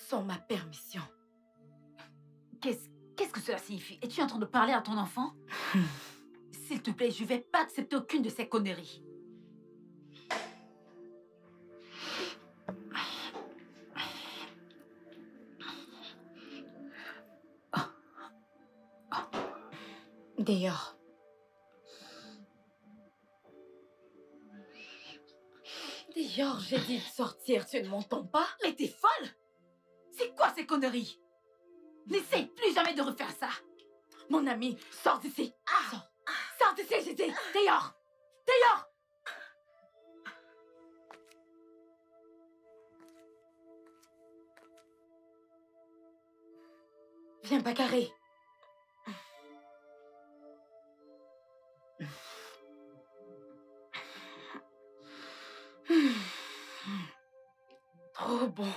sans ma permission. Qu'est-ce que cela signifie? Es-tu en train de parler à ton enfant? S'il te plaît, je vais pas accepter aucune de ces conneries. D'ailleurs, j'ai dit de sortir, tu ne m'entends pas? Mais t'es folle? C'est quoi ces conneries? N'essaye plus jamais de refaire ça. Mon ami, sors d'ici. Sors d'ici, j'ai dit. Dehors. Dehors. Viens bagarrer. Trop bon.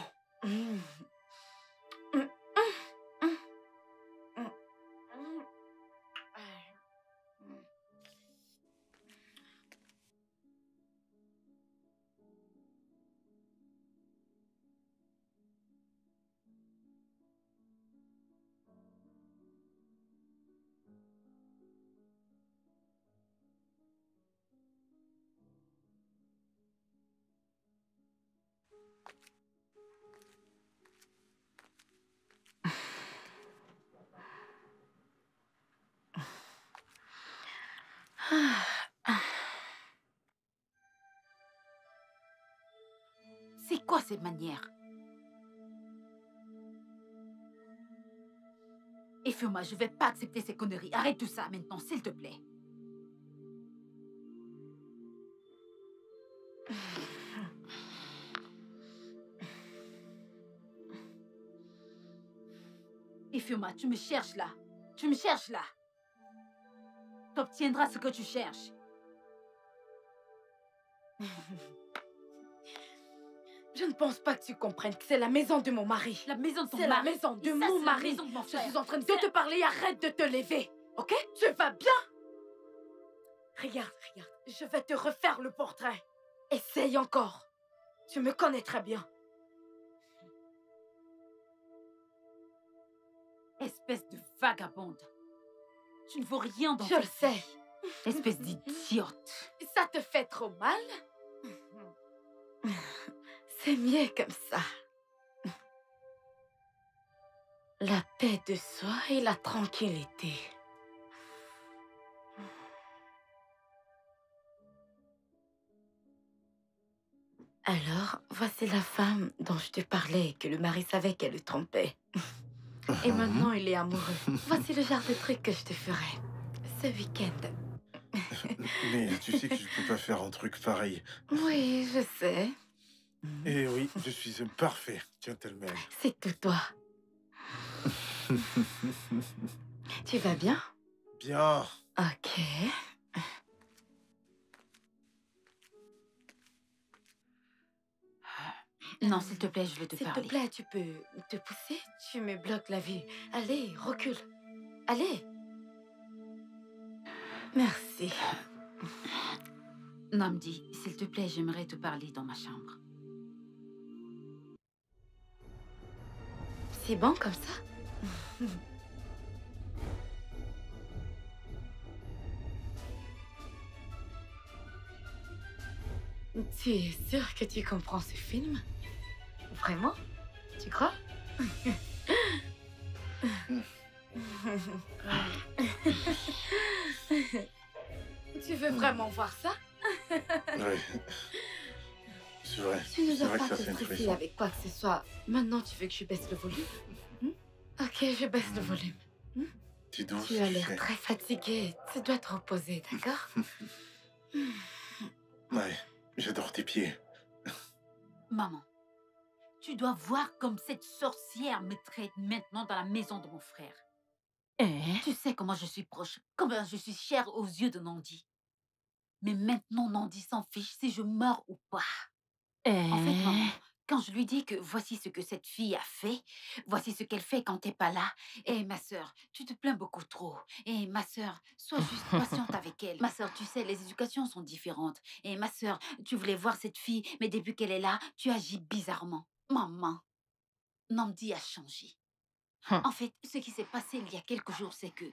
C'est quoi cette manière? Ifeoma, je vais pas accepter ces conneries. Arrête tout ça maintenant, s'il te plaît. Ifeoma, tu me cherches là. Tu me cherches là. T'obtiendras ce que tu cherches. Je ne pense pas que tu comprennes que c'est la maison de mon mari. La maison de ton mari. C'est la maison de mon mari. La maison de mon frère. Je suis en train de te parler, arrête de te lever. Ok? Tu vas bien? Regarde. Je vais te refaire le portrait. Essaye encore. Tu me connais très bien. Espèce de vagabonde. Tu ne vaux rien dans Je le sais. vie. Espèce d'idiote. Ça te fait trop mal? C'est mieux comme ça. La paix de soi et la tranquillité. Alors, voici la femme dont je te parlais et que le mari savait qu'elle le trompait. Et maintenant, il est amoureux. Voici le genre de truc que je te ferai ce week-end. Mais tu sais que je peux pas faire un truc pareil. Oui, je sais. Eh oui, je suis un parfait gentleman. C'est tout toi. Tu vas bien? Bien. Ok. Non, s'il te plaît, je veux te parler. S'il te plaît, tu peux te pousser? Tu me bloques la vue. Allez, recule. Allez. Merci. Namdi, s'il te plaît, j'aimerais te parler dans ma chambre. C'est bon comme ça? Tu es sûr que tu comprends ce film? Vraiment? Tu crois? Tu veux vraiment voir ça? Ouais. C'est vrai. Tu ne C'est dois vrai que pas ça te fait stresser intéressant. avec quoi que ce soit. Maintenant, tu veux que je baisse le volume? Ok, je baisse le volume. Dis donc, Tu as l'air très fatigué. Tu dois te reposer, d'accord? Ouais, j'adore tes pieds. Maman, tu dois voir comme cette sorcière me traite maintenant dans la maison de mon frère. Tu sais comment je suis proche, combien je suis chère aux yeux de Nandi. Mais maintenant, Nandi s'en fiche si je meurs ou pas. En fait, maman, quand je lui dis que voici ce que cette fille a fait, voici ce qu'elle fait quand t'es pas là. Et ma sœur, tu te plains beaucoup trop. Et ma sœur, sois juste patiente avec elle. Ma sœur, tu sais, les éducations sont différentes. Et ma sœur, tu voulais voir cette fille, mais depuis qu'elle est là, tu agis bizarrement. Maman, Namdi a changé. Hum. En fait, ce qui s'est passé il y a quelques jours, c'est que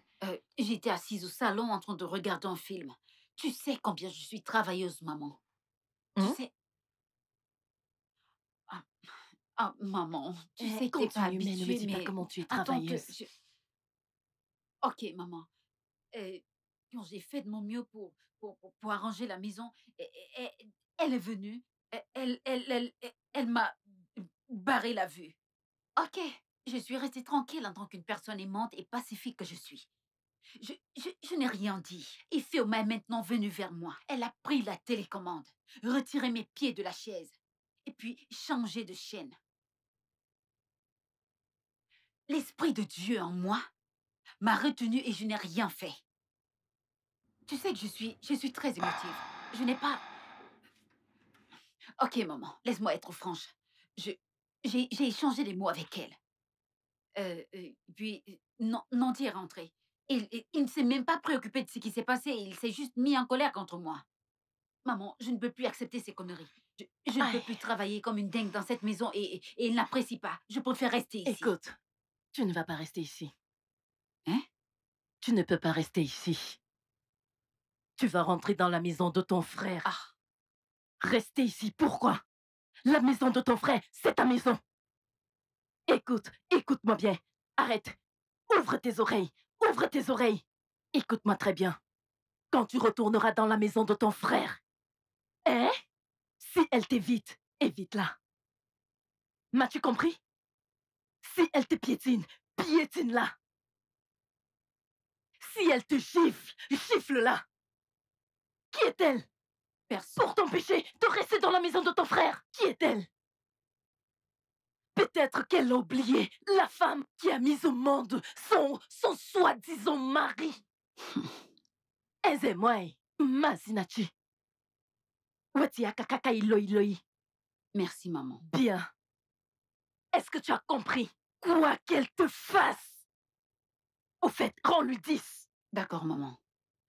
j'étais assise au salon en train de regarder un film. Tu sais combien je suis travailleuse, maman. Tu Hum? sais... Ah, ah, maman, tu sais que t'es pas Continue, mais ne me habituée, dis pas mais comment tu es attends que travailleuse. je... Ok, maman. Euh, Quand j'ai fait de mon mieux pour arranger la maison, elle est venue. Elle m'a barré la vue. Ok, je suis restée tranquille en tant qu'une personne aimante et pacifique que je suis. Je n'ai rien dit. Ifeoma est maintenant venue vers moi. Elle a pris la télécommande, retiré mes pieds de la chaise et puis changé de chaîne. L'esprit de Dieu en moi m'a retenue et je n'ai rien fait. Tu sais que je suis très émotive. Je n'ai pas... Ok, maman, laisse-moi être franche. J'ai échangé des mots avec elle. Puis, Nanti est rentré. Il ne s'est même pas préoccupé de ce qui s'est passé. Il s'est juste mis en colère contre moi. Maman, je ne peux plus accepter ces conneries. Je ne peux Aïe. plus travailler comme une dingue dans cette maison et il n'apprécie pas. Je préfère rester ici. Écoute, tu ne vas pas rester ici. Hein? Tu ne peux pas rester ici. Tu vas rentrer dans la maison de ton frère. Ah, Rester ici, pourquoi? La maison de ton frère, c'est ta maison. Écoute, écoute-moi bien. Arrête. Ouvre tes oreilles. Ouvre tes oreilles. Écoute-moi très bien. Quand tu retourneras dans la maison de ton frère, hein? Si elle t'évite, évite-la. M'as-tu compris? Si elle te piétine, piétine-la. Si elle te gifle, gifle-la. Qui est-elle? personne. Pour t'empêcher de rester dans la maison de ton frère. Qui est-elle? Peut-être qu'elle a oublié la femme qui a mis au monde son soi-disant mari. Eze-moi, Mazinachi. Wetiakakaka iloi. Merci, maman. Bien. Est-ce que tu as compris? Quoi qu'elle te fasse. Au fait, rends-lui 10. D'accord, maman.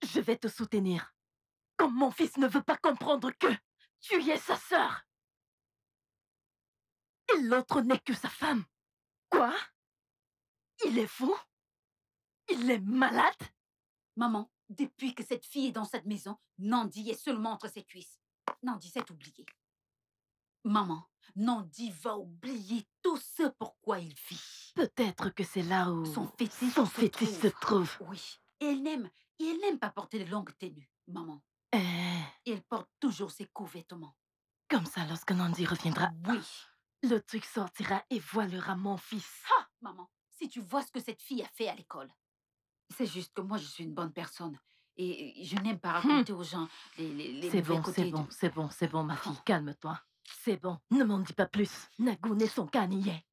Je vais te soutenir. Comme mon fils ne veut pas comprendre que tu es sa sœur. Et l'autre n'est que sa femme. Quoi? Il est fou? Il est malade? Maman, depuis que cette fille est dans cette maison, Nandi est seulement entre ses cuisses. Nandi s'est oublié. Maman, Nandi va oublier tout ce pourquoi il vit. Peut-être que c'est là où Son fétiche, son fétiche se trouve. Oui. Et elle n'aime pas porter de longues tenues, maman. Et elle porte toujours ses co-vêtements. Comme ça, lorsque Nandi reviendra, Oui. le truc sortira et voilera mon fils. Ah, maman, si tu vois ce que cette fille a fait à l'école. C'est juste que moi, je suis une bonne personne. Et je n'aime pas raconter aux gens les C'est mauvais bon, côtés c'est bon, ma fille, calme-toi. C'est bon, ne m'en dis pas plus. Nagune son canier.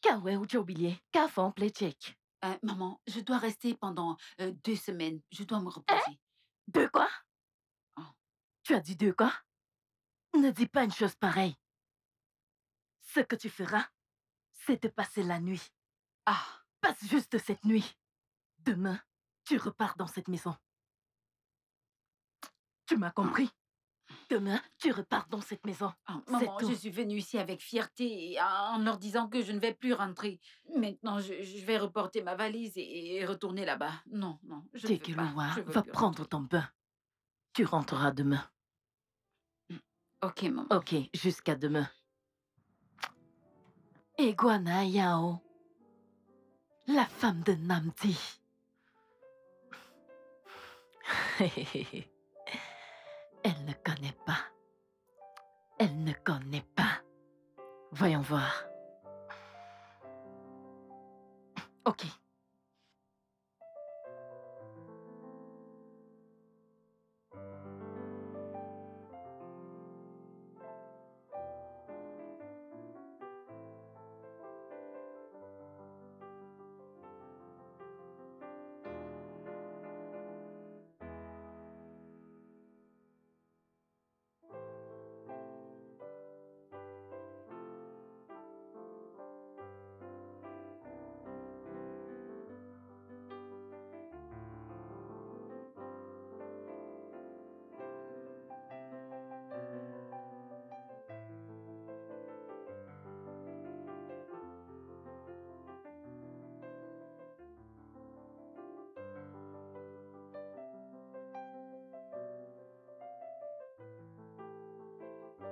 Kawe ou oublié, ka font pléchek. Maman, je dois rester pendant 2 semaines. Je dois me reposer. Deux quoi? Ah. Tu as dit deux quoi? Ne dis pas une chose pareille. Ce que tu feras, c'est de passer la nuit. Ah, Passe juste cette nuit. Demain, tu repars dans cette maison. Tu m'as compris? Demain, tu repars dans cette maison. maman, tout. je suis venue ici avec fierté en leur disant que je ne vais plus rentrer. Maintenant, je vais reporter ma valise et retourner là-bas. Non, je ne veux pas. Je veux Va plus prendre rentrer. ton bain. Tu rentreras demain. Ok, maman. Ok, jusqu'à demain. Iguana Yao, la femme de Namdi. Elle ne connaît pas. Elle ne connaît pas. Voyons voir. Ok.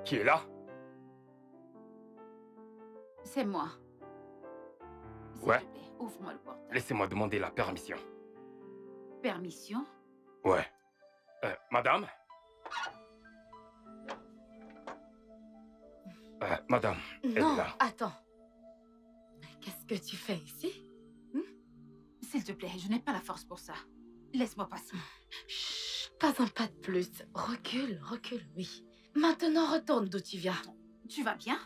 Qui est là? C'est moi. S'il Ouais. te plaît, ouvre-moi le portail. Laissez-moi demander la permission. Permission? Ouais. Madame? Madame, elle est Non, là. attends. Qu'est-ce que tu fais ici? S'il te plaît, je n'ai pas la force pour ça. Laisse-moi passer. Chut, pas un pas de plus. Recule, recule, oui. Maintenant, retourne d'où tu viens. Tu vas bien?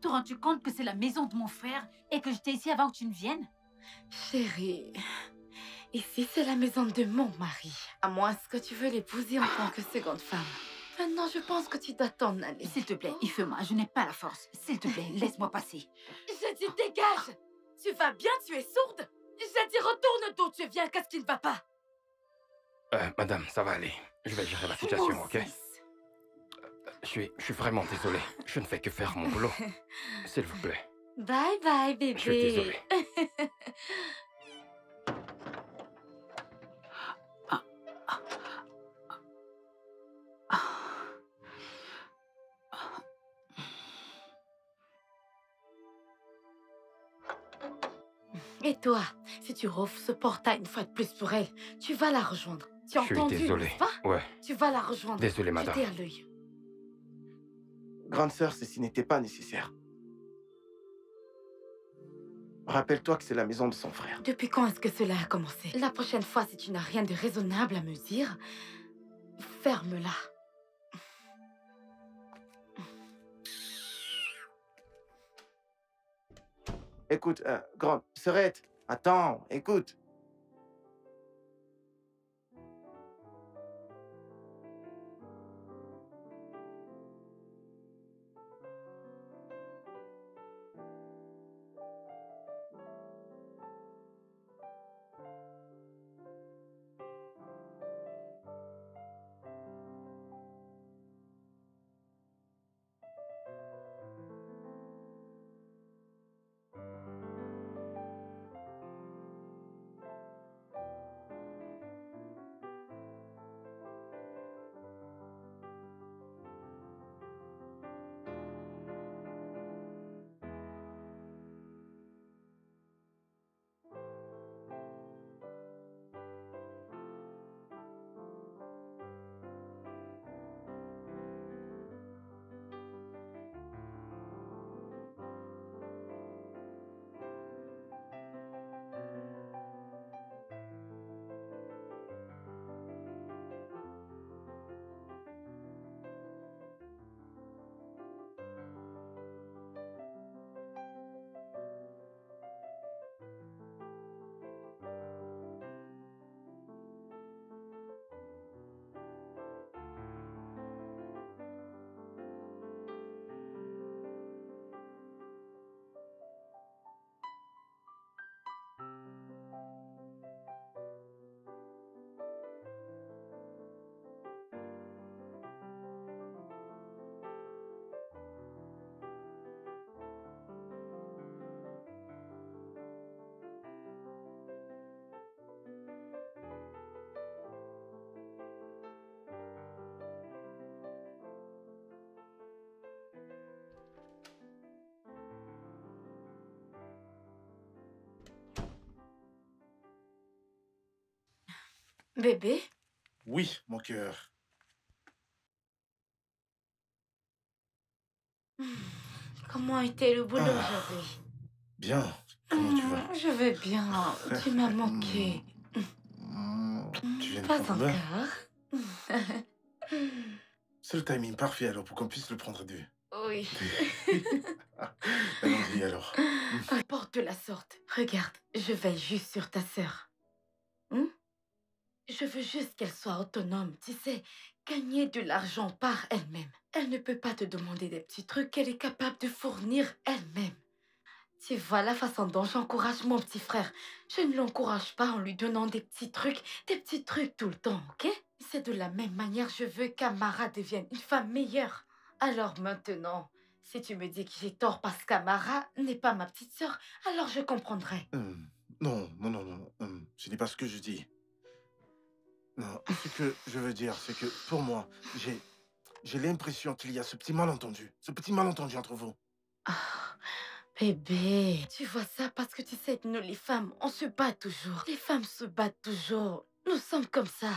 Te rends-tu compte que c'est la maison de mon frère et que j'étais ici avant que tu ne viennes? Chérie, ici c'est la maison de mon mari. À moins que tu veux l'épouser en tant que seconde femme. Maintenant, je pense que tu dois t'en aller. S'il te plaît, Ifema, je n'ai pas la force. S'il te plaît, laisse-moi passer. Je dis dégage! Tu vas bien? Tu es sourde? Je dis retourne d'où tu viens, qu'est-ce qui ne va pas? Madame, ça va aller. Je vais gérer la situation, ok? Je suis vraiment désolé. Je ne fais que faire mon boulot. S'il vous plaît. Bye bye, bébé. Je suis désolé. Et toi, si tu rouvres ce portail une fois de plus pour elle, tu vas la rejoindre. Tu as Je suis entendu, désolé. n'est-ce pas? Ouais. Tu vas la rejoindre. Désolé, madame. Jetez à l'œil. Grande sœur, ceci n'était pas nécessaire. Rappelle-toi que c'est la maison de son frère. Depuis quand est-ce que cela a commencé? La prochaine fois, si tu n'as rien de raisonnable à me dire, ferme-la. Écoute, grande sœurette, attends, écoute. Bébé? Oui, mon cœur. Comment était le boulot Ah. aujourd'hui? Bien, comment tu vas? Je vais bien. Tu m'as manqué. Tu viens de Pas prendre un bain? encore. C'est le timing parfait alors pour qu'on puisse le prendre à deux. Oui. Allons-y alors. Porte de la sorte. Regarde, je veille juste sur ta sœur. Je veux juste qu'elle soit autonome, tu sais, gagner de l'argent par elle-même. Elle ne peut pas te demander des petits trucs qu'elle est capable de fournir elle-même. Tu vois la façon dont j'encourage mon petit frère. Je ne l'encourage pas en lui donnant des petits trucs tout le temps, ok? C'est de la même manière je veux qu'Amara devienne une femme meilleure. Alors maintenant, si tu me dis que j'ai tort parce qu'Amara n'est pas ma petite sœur, alors je comprendrai. Non. Ce n'est pas ce que je dis. Non, ce que je veux dire, c'est que pour moi, J'ai l'impression qu'il y a ce petit malentendu. Ce petit malentendu entre vous. Ah, bébé, tu vois ça parce que tu sais que nous, les femmes, on se bat toujours. Les femmes se battent toujours. Nous sommes comme ça.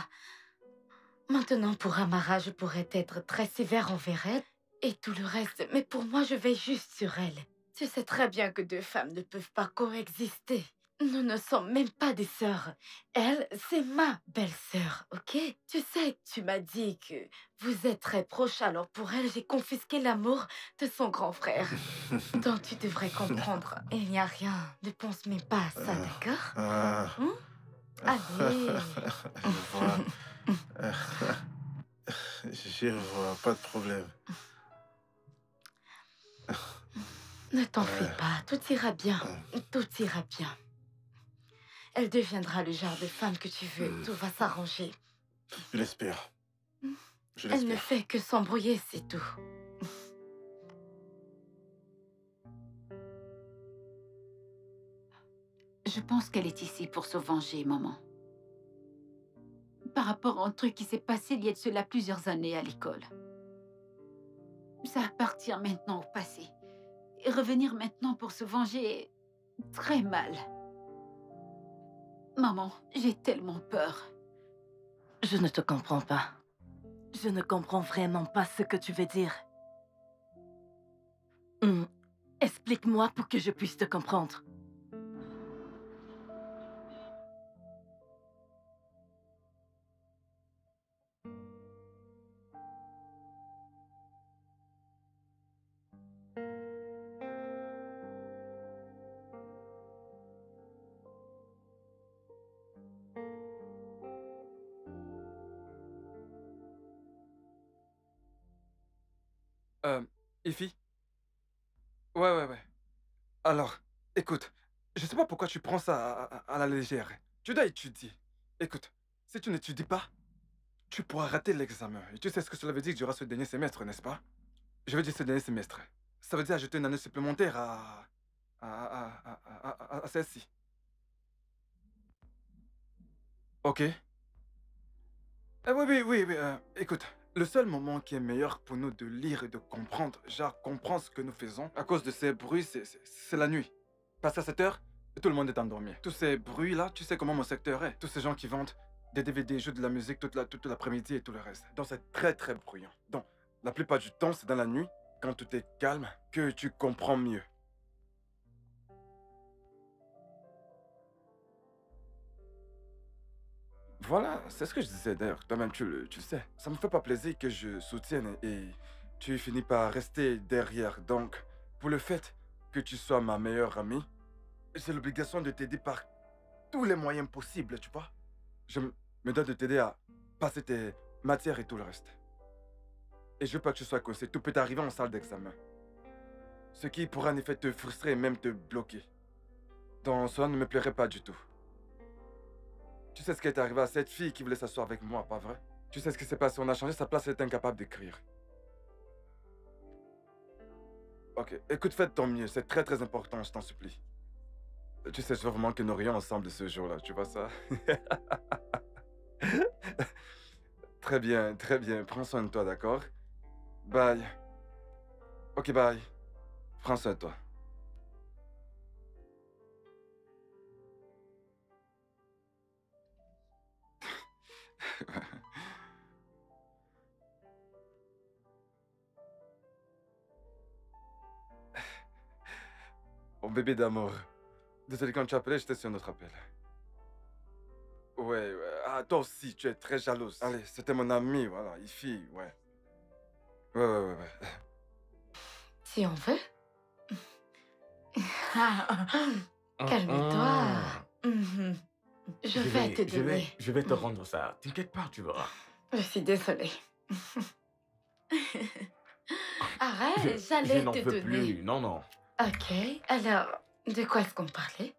Maintenant, pour Amara, je pourrais être très sévère envers elle et tout le reste. Mais pour moi, je veille juste sur elle. Tu sais très bien que deux femmes ne peuvent pas coexister. Nous ne sommes même pas des sœurs. Elle, c'est ma belle-sœur, ok? Tu sais, tu m'as dit que vous êtes très proches, alors pour elle, j'ai confisqué l'amour de son grand frère. Donc tu devrais comprendre. Il n'y a rien. Ne pense même pas à ça, d'accord? Ah. Allez. Je vois. Je vois, pas de problème. Ne t'en fais pas, tout ira bien. Tout ira bien. Elle deviendra le genre de femme que tu veux. Tout va s'arranger. Je l'espère. Je Elle ne l'espère. fait que s'embrouiller, c'est tout. Je pense qu'elle est ici pour se venger, maman. Par rapport à un truc qui s'est passé il y a de cela plusieurs années à l'école. Ça appartient maintenant au passé. Et revenir maintenant pour se venger est très mal. Maman, j'ai tellement peur. Je ne te comprends pas. Je ne comprends vraiment pas ce que tu veux dire. Explique-moi pour que je puisse te comprendre. Ify? Ouais. Alors, écoute, je sais pas pourquoi tu prends ça à la légère. Tu dois étudier. Écoute, si tu n'étudies pas, tu pourras rater l'examen. Et tu sais ce que cela veut dire durant ce dernier semestre, n'est-ce pas? Je veux dire ce dernier semestre. Ça veut dire ajouter une année supplémentaire à celle-ci. Ok? Oui. Écoute, le seul moment qui est meilleur pour nous de lire et de comprendre, genre comprendre ce que nous faisons, à cause de ces bruits, c'est la nuit. Parce qu'à cette heure, tout le monde est endormi. Tous ces bruits-là, tu sais comment mon secteur est. Tous ces gens qui vendent des DVD, jouent de la musique toute l'après-midi et tout le reste. Donc c'est très très bruyant. Donc, la plupart du temps, c'est dans la nuit, quand tout est calme, que tu comprends mieux. Voilà, c'est ce que je disais d'ailleurs. Toi-même, tu le sais. Ça me fait pas plaisir que je soutienne et tu finis par rester derrière. Donc, pour le fait que tu sois ma meilleure amie, j'ai l'obligation de t'aider par tous les moyens possibles, tu vois. Je me dois de t'aider à passer tes matières et tout le reste. Et je veux pas que tu sois coincé. Tout peut arriver en salle d'examen. Ce qui pourra en effet te frustrer et même te bloquer. Donc, cela ne me plairait pas du tout. Tu sais ce qui est arrivé à cette fille qui voulait s'asseoir avec moi, pas vrai? Tu sais ce qui s'est passé, on a changé sa place, elle est incapable d'écrire. Ok, écoute, fais de ton mieux, c'est très très important, je t'en supplie. Tu sais, je veux vraiment que nous rions ensemble ce jour-là, tu vois ça? Très bien, prends soin de toi, d'accord? Bye. Ok, bye. Prends soin de toi. Oh bébé d'amour. Désolé, quand tu appelais, j'étais sur notre appel. Ouais. Ah, toi aussi, tu es très jalouse. Allez, c'était mon ami, voilà, Ify, ouais. Ouais. Si on veut. Calme-toi. Je vais te donner. Je vais te rendre ça. T'inquiète pas, tu verras. Je suis désolée. Arrête, Je j'allais n'en te veux donner. plus. Non. Ok, alors, de quoi est-ce qu'on parlait?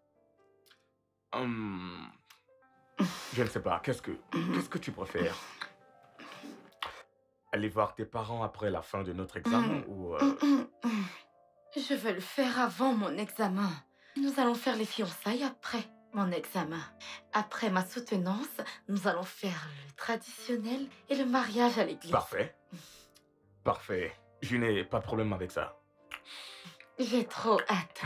Je ne sais pas. Qu'est-ce que tu préfères? Aller voir tes parents après la fin de notre examen ou... Je veux le faire avant mon examen. Nous allons faire les fiançailles après mon examen. Après ma soutenance, nous allons faire le traditionnel et le mariage à l'église. Parfait. Parfait. Je n'ai pas de problème avec ça. J'ai trop hâte.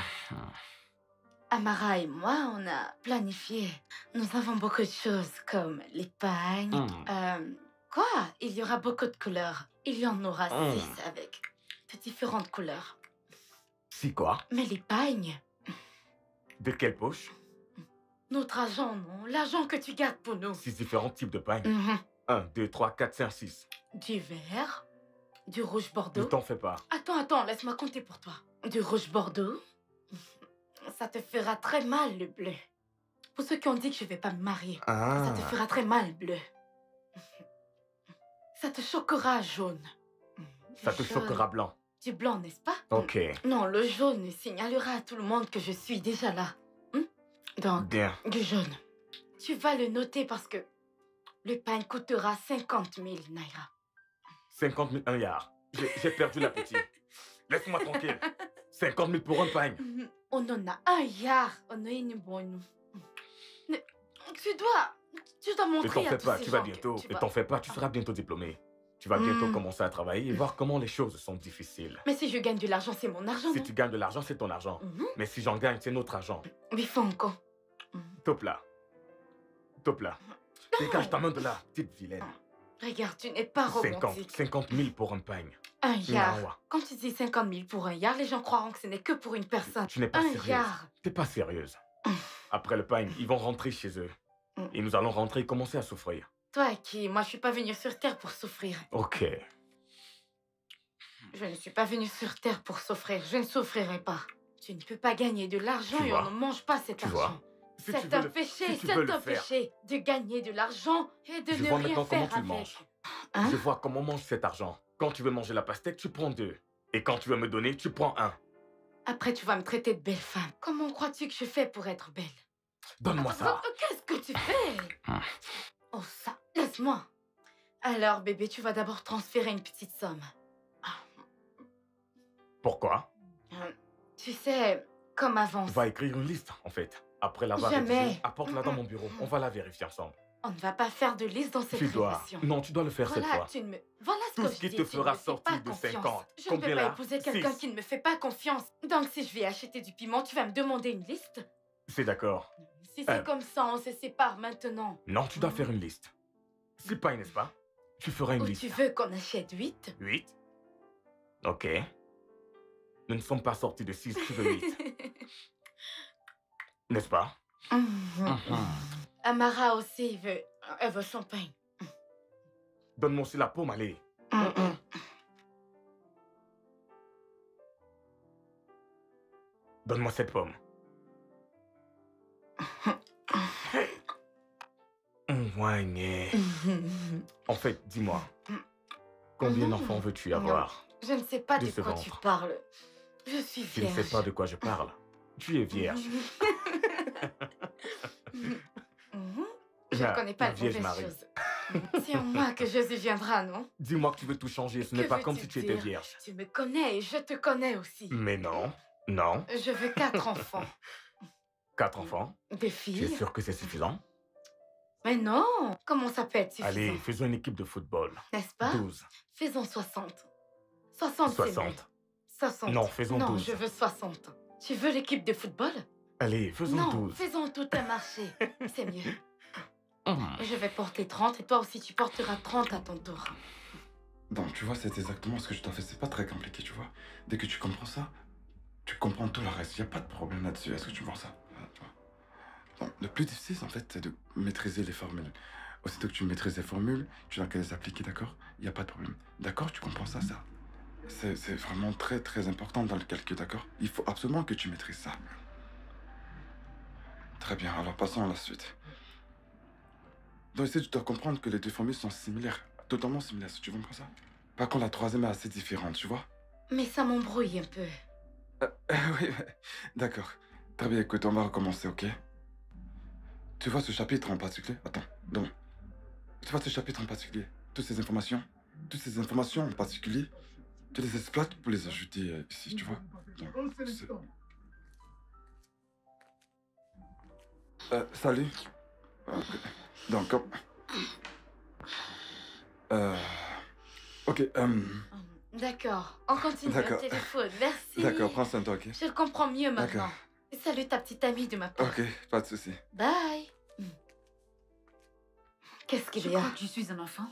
Amara et moi, on a planifié. Nous avons beaucoup de choses comme l'épargne. Quoi? Il y aura beaucoup de couleurs. Il y en aura 6 avec de différentes couleurs. Si quoi? Mais l'épargne, De quelle poche? notre argent, non? L'argent que tu gardes pour nous. 6 différents types de pagne. Mhm. 1, 2, 3, 4, 5, 6. Du vert, du rouge Ne bordeaux. t'en fais pas. Attends, laisse-moi compter pour toi. Du rouge bordeaux. Ça te fera très mal, le bleu. Pour ceux qui ont dit que je vais pas me marier, ça te fera très mal, bleu. Ça te choquera, jaune. Ça te Jaune. choquera blanc. Du blanc, n'est-ce pas? Ok. Non, le jaune signalera à tout le monde que je suis déjà là. Donc, Bien. du jaune. Tu vas le noter parce que le pain coûtera 50 000 naira. 50 000, un yard. J'ai perdu l'appétit. Laisse-moi tranquille. 50 000 pour un pagne. On en a un yard. On a une bonne. Mais tu dois Ne montrer t'en à fais tous pas, ces tu vas gens que bientôt. tu Ne vas- t'en fais pas, tu seras bientôt diplômé. Tu vas bientôt commencer à travailler et voir comment les choses sont difficiles. Mais si je gagne de l'argent, c'est mon argent, Si non? tu gagnes de l'argent, c'est ton argent. Mais si j'en gagne, c'est notre argent. Bifonko. Top là. Top là. Dégage ta main de là, petite vilaine. Regarde, tu n'es pas 50 romantique. 50 000 pour un pagne. Un yard. Nawa. Quand tu dis 50 000 pour un yard, les gens croiront que ce n'est que pour une personne. Tu n'es pas Un sérieuse. yard. T'es pas sérieuse. Après le pagne, ils vont rentrer chez eux. Et nous allons rentrer et commencer à souffrir. Toi qui, moi je suis pas venue sur Terre pour souffrir. Ok. Je ne suis pas venue sur Terre pour souffrir. Je ne souffrirai pas. Tu ne peux pas gagner de l'argent Tu et vois. on ne mange pas cet Tu argent. vois. Si tu C'est veux un le- péché, si tu c'est veux le un faire. péché de gagner de l'argent et de Je ne vois rien maintenant faire comment tu avec. manges. Hein? Je vois comment on mange cet argent. Quand tu veux manger la pastèque, tu prends 2. Et quand tu veux me donner, tu prends 1. Après, tu vas me traiter de belle femme. Comment crois-tu que je fais pour être belle? Donne-moi ça. Qu'est-ce que tu fais? Oh ça, laisse-moi. Alors, bébé, tu vas d'abord transférer une petite somme. Pourquoi? Tu sais, comme avant, Va écrire une liste, en fait. Après l'avoir Jamais. rédigée, apporte-la dans mon bureau. On va la vérifier ensemble. on ne va pas faire de liste dans cette Tu dois. relation. Non, tu dois le faire cette Voilà, fois. tu ne me... Voilà ce Tout que ce je qui dis, te tu ne fera me fais sortir pas de confiance. 50. Je ne Combien peux pas là? épouser quelqu'un 6. qui ne me fait pas confiance. Donc, si je vais acheter du piment, tu vas me demander une liste? C'est d'accord. Si c'est comme ça, on se sépare maintenant. Non, tu dois faire une liste. Si pas, n'est-ce pas? Tu feras une Ou liste. tu veux qu'on achète 8? 8? Ok. Nous ne sommes pas sortis de 6, tu veux 8. N'est-ce pas? Amara aussi elle veut son pain. Donne-moi aussi la paume, allez. Donne-moi cette pomme. Ouais. En fait, dis-moi. Combien d'enfants veux-tu avoir? Je ne sais pas de De ce quoi tu ventre. parles. Je suis Tu ne vierge. sais pas de quoi je parle. Tu es vierge. Je ne connais pas La les Vierge mauvaises Marie. choses. C'est en moi que Jésus viendra, non? Dis-moi que tu veux tout changer. Ce n'est Que pas comme si veux-tu tu étais dire? vierge. Tu me connais et je te connais aussi. Mais non. Non. Je veux 4 enfants. 4 enfants. Des Tu es filles. sûr que c'est suffisant? Mais non! Comment ça peut être suffisant? Allez, faisons une équipe de football. N'est-ce pas? 12. Faisons 60. 60, c'est mieux. 60. 60. Non, faisons Non, 12. je veux 60. Tu veux l'équipe de football? Allez, faisons Non, 12. faisons tout un marché. C'est mieux. Hum. Je vais porter 30 et toi aussi tu porteras 30 à ton tour. Donc, tu vois, c'est exactement ce que je t'en fais. C'est pas très compliqué, tu vois. Dès que tu comprends ça, tu comprends tout le reste. Y a pas de problème là-dessus. Est-ce que tu vois ça? Tu vois. Donc, le plus difficile, en fait, c'est de maîtriser les formules. Aussitôt que tu maîtrises les formules, tu n'as qu'à les appliquer, d'accord? Y a pas de problème. D'accord? Tu comprends ça? C'est vraiment très, très important dans le calcul, d'accord? Il faut absolument que tu maîtrises ça. Très bien. Alors, passons à la suite. Donc ici, tu dois comprendre que les deux formules sont similaires, totalement similaires, si tu comprends ça. Par contre, la troisième est assez différente, tu vois. Mais ça m'embrouille un peu. Oui, d'accord. Très bien, écoute, on va recommencer, ok? Tu vois ce chapitre en particulier? Attends, donc. Tu vois ce chapitre en particulier? Toutes ces informations en particulier, tu les exploites pour les ajouter ici, tu vois? Salut. Donc, hop. Ok, D'accord, on continue au D'accord. téléphone. Merci. D'accord, prends soin de toi, ok? Je le comprends mieux D'accord. maintenant. Et salut ta petite amie de ma part. Ok, pas de souci. Bye. Qu'est-ce qu'il Je y a? crois que je suis un enfant.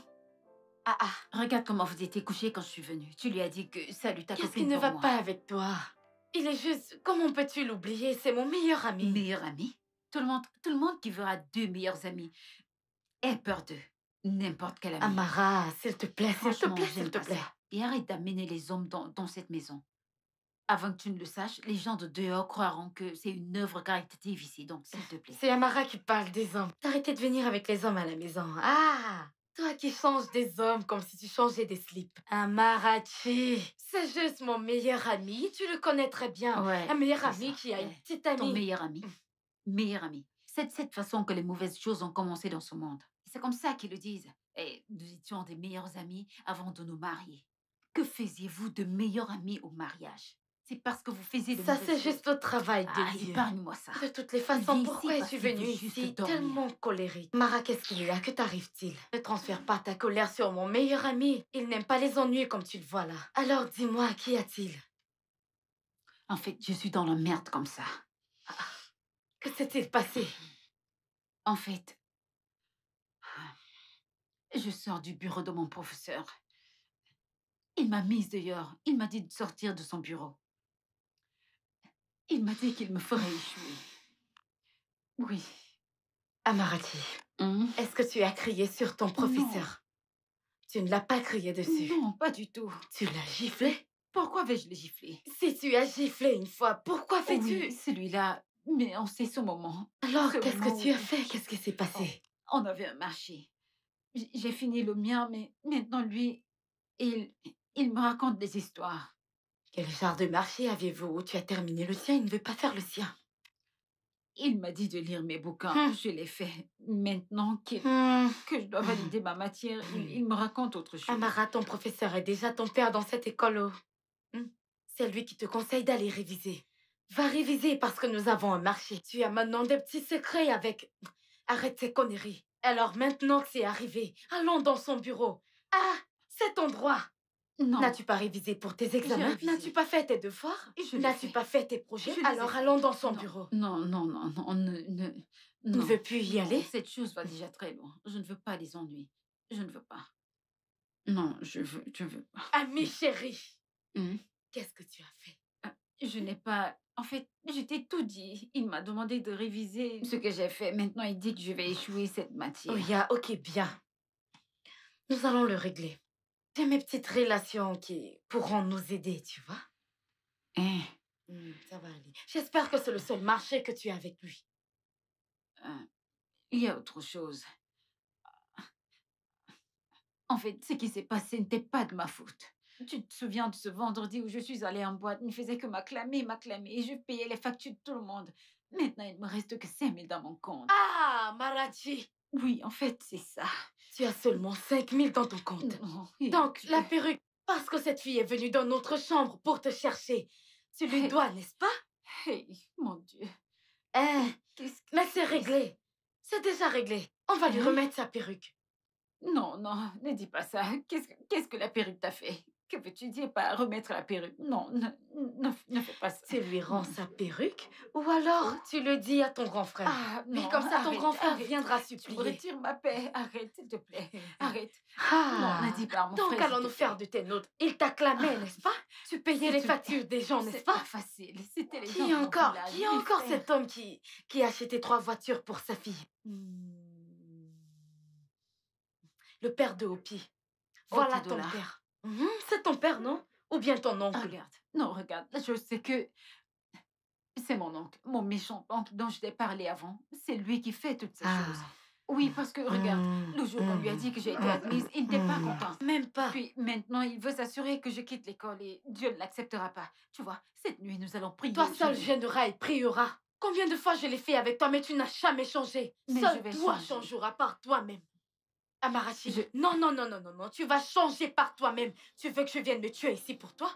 Ah ah, Regarde comment vous étiez couchés quand je suis venue. Tu lui as dit que salut ta qu'est-ce qui copine ne pour va moi. pas avec toi? Il est juste... Comment peux-tu l'oublier? C'est mon meilleur ami. Meilleur ami? Tout le monde qui verra deux meilleurs amis ait peur d'eux. N'importe quel ami. Amara, s'il te plaît, s'il te Franchement, plaît, j'aime s'il te pas plaît. ça. Et arrête d'amener les hommes dans cette maison. Avant que tu ne le saches, les gens de dehors croiront que c'est une œuvre caritative ici, donc s'il te plaît. C'est Amara qui parle des hommes. T'arrêtais de venir avec les hommes à la maison. Ah, toi qui changes des hommes comme si tu changeais des slips. Amarachi, c'est juste mon meilleur ami. Tu le connais très bien. Ouais, Un meilleur c'est ami ça. qui a une Ouais. petite Ton amie. meilleur ami. Meilleur ami. C'est de cette façon que les mauvaises choses ont commencé dans ce monde. C'est comme ça qu'ils le disent. Et nous étions des meilleurs amis avant de nous marier. Que faisiez-vous de meilleurs amis au mariage? C'est parce que vous faisiez de Ça, mauvaises c'est choses. juste le travail Ah, de Dieu. épargne-moi ça. De toutes les façons, Viens pourquoi ici es-tu parce qu'il venu veut juste ici dormir. tellement colérique? Mara, qu'est-ce qu'il y a? Que t'arrive-t-il? Ne transfère pas ta colère sur mon meilleur ami. Il n'aime pas les ennuis comme tu le vois là. Alors dis-moi, qu'y a-t-il? En fait, je suis dans la merde comme ça. Que s'est-il passé? En fait, je sors du bureau de mon professeur. Il m'a mise dehors. Il m'a dit de sortir de son bureau. Il m'a dit qu'il me ferait échouer. Oui. Amarati, Hum? est-ce que tu as crié sur ton professeur? Tu ne l'as pas crié dessus. Non, pas du tout. Tu l'as giflé? Pourquoi vais-je le gifler? Si tu as giflé une fois, pourquoi fais-tu? Oui, celui-là. Mais on sait ce moment. Alors, Ce qu'est-ce moment que tu as où- fait? Qu'est-ce qui s'est passé? On avait un marché. J'ai fini le mien, mais maintenant, lui, il me raconte des histoires. Quel genre de marché aviez-vous? Tu as terminé le tien, il ne veut pas faire le sien. Il m'a dit de lire mes bouquins. Je l'ai fait. Maintenant que je dois valider ma matière, il me raconte autre chose. Amara, ton professeur est déjà ton père dans cette école. C'est lui qui te conseille d'aller réviser. Va réviser parce que nous avons un marché. Tu as maintenant des petits secrets avec... Arrête ces conneries. Alors maintenant que c'est arrivé, allons dans son bureau. Ah, c'est ton droit. Non. N'as-tu pas révisé pour tes examens? révisé. N'as-tu pas fait tes devoirs? Je l'ai N'as-tu fait. pas fait tes projets? Je les ai Alors faits. allons dans son Non, bureau. Non, Ne non. veux plus y Non, aller? cette chose va déjà très loin. Je ne veux pas les ennuis. Je ne veux pas. Non, je veux pas. Ami chéri, Hum? qu'est-ce que tu as fait? Je n'ai pas... En fait, je t'ai tout dit. Il m'a demandé de réviser ce que j'ai fait. Maintenant, il dit que je vais échouer cette matière. Oh, ok, bien. Nous allons le régler. J'ai mes petites relations qui pourront nous aider, tu vois? Hein? Ça va aller. J'espère que c'est le seul marché que tu as avec lui. Il y a autre chose. En fait, ce qui s'est passé n'était pas de ma faute. Tu te souviens de ce vendredi où je suis allée en boîte, il ne faisait que m'acclamer, et je payais les factures de tout le monde. Maintenant, il ne me reste que 5 000 dans mon compte. Ah, Marachi, Oui, en fait, c'est ça. tu as seulement 5 000 dans ton compte. Non, Donc, la perruque, parce que cette fille est venue dans notre chambre pour te chercher, tu lui dois, n'est-ce pas? Hey, mon Dieu. Hein? Qu'est-ce que... Mais c'est réglé. C'est déjà réglé. On va lui Hein? remettre sa perruque. Non, ne dis pas ça. Qu'est-ce que la perruque t'a fait? Que veux-tu dire par remettre la perruque? Non, ne fais pas ça. Tu lui rends sa perruque ou alors tu le dis à ton grand frère. Ah, Puis non, comme ça, ton arrête, grand frère arrête. viendra Tu me supplier. retires ma paix. Arrête, s'il te plaît. Arrête. Ah, Non, ne dis pas à mon donc frère, s'il allons-nous te faire plaît. de tes nôtres. Il t'acclamait, n'est-ce pas? Tu payais les C'est- factures des gens, n'est-ce C'est pas? pas facile. C'était les gens Qui de est mon encore, village, qui est mes encore frères. cet homme qui a acheté 3 voitures pour sa fille? Le père de Hopi. Voilà ton Otedola. père. C'est ton père, non? Ou bien ton oncle? Regarde. Non, regarde. Je sais que c'est mon oncle, mon méchant oncle dont je t'ai parlé avant. C'est lui qui fait toutes ces choses. Oui, parce que, regarde, le jour qu'on lui a dit que j'ai été admise, il n'était pas content. Même pas. Puis maintenant, il veut s'assurer que je quitte l'école et Dieu ne l'acceptera pas. Tu vois, cette nuit, nous allons prier. Toi seul Jésus. gêneras et prieras. Combien de fois je l'ai fait avec toi, mais tu n'as jamais changé. Mais Seul je vais toi changer. changeras par toi-même. Amarachi, Je- non, tu vas changer par toi-même. Tu veux que je vienne me tuer ici pour toi?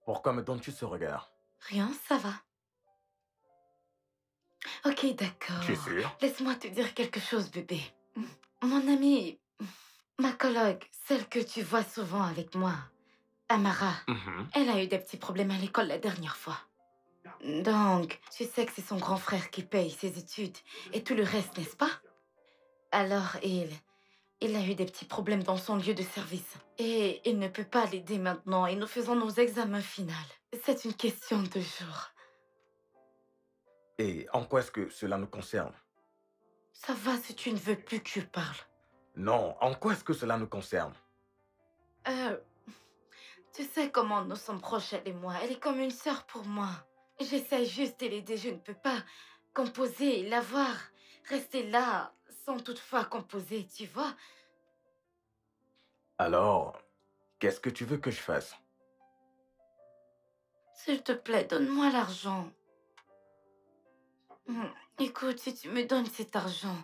Pourquoi me donnes-tu ce regard? Rien, ça va. Ok, Tu es d'accord. sûr? Laisse-moi te dire quelque chose, bébé. Mon amie, ma collègue, celle que tu vois souvent avec moi, Amara, Mhm. elle a eu des petits problèmes à l'école la dernière fois. Donc, tu sais que c'est son grand frère qui paye ses études et tout le reste, n'est-ce pas? Alors, il a eu des petits problèmes dans son lieu de service. Et il ne peut pas l'aider maintenant et nous faisons nos examens finaux. C'est une question de jours. Et en quoi est-ce que cela nous concerne? Ça va si tu ne veux plus que je parle. Non, en quoi est-ce que cela nous concerne? Euh, Tu sais comment nous sommes proches, elle et moi. Elle est comme une sœur pour moi. J'essaie juste de l'aider. Je ne peux pas composer et la voir. Rester là sans toutefois composer, tu vois. Alors, qu'est-ce que tu veux que je fasse? S'il te plaît, donne-moi l'argent. Écoute, si tu me donnes cet argent,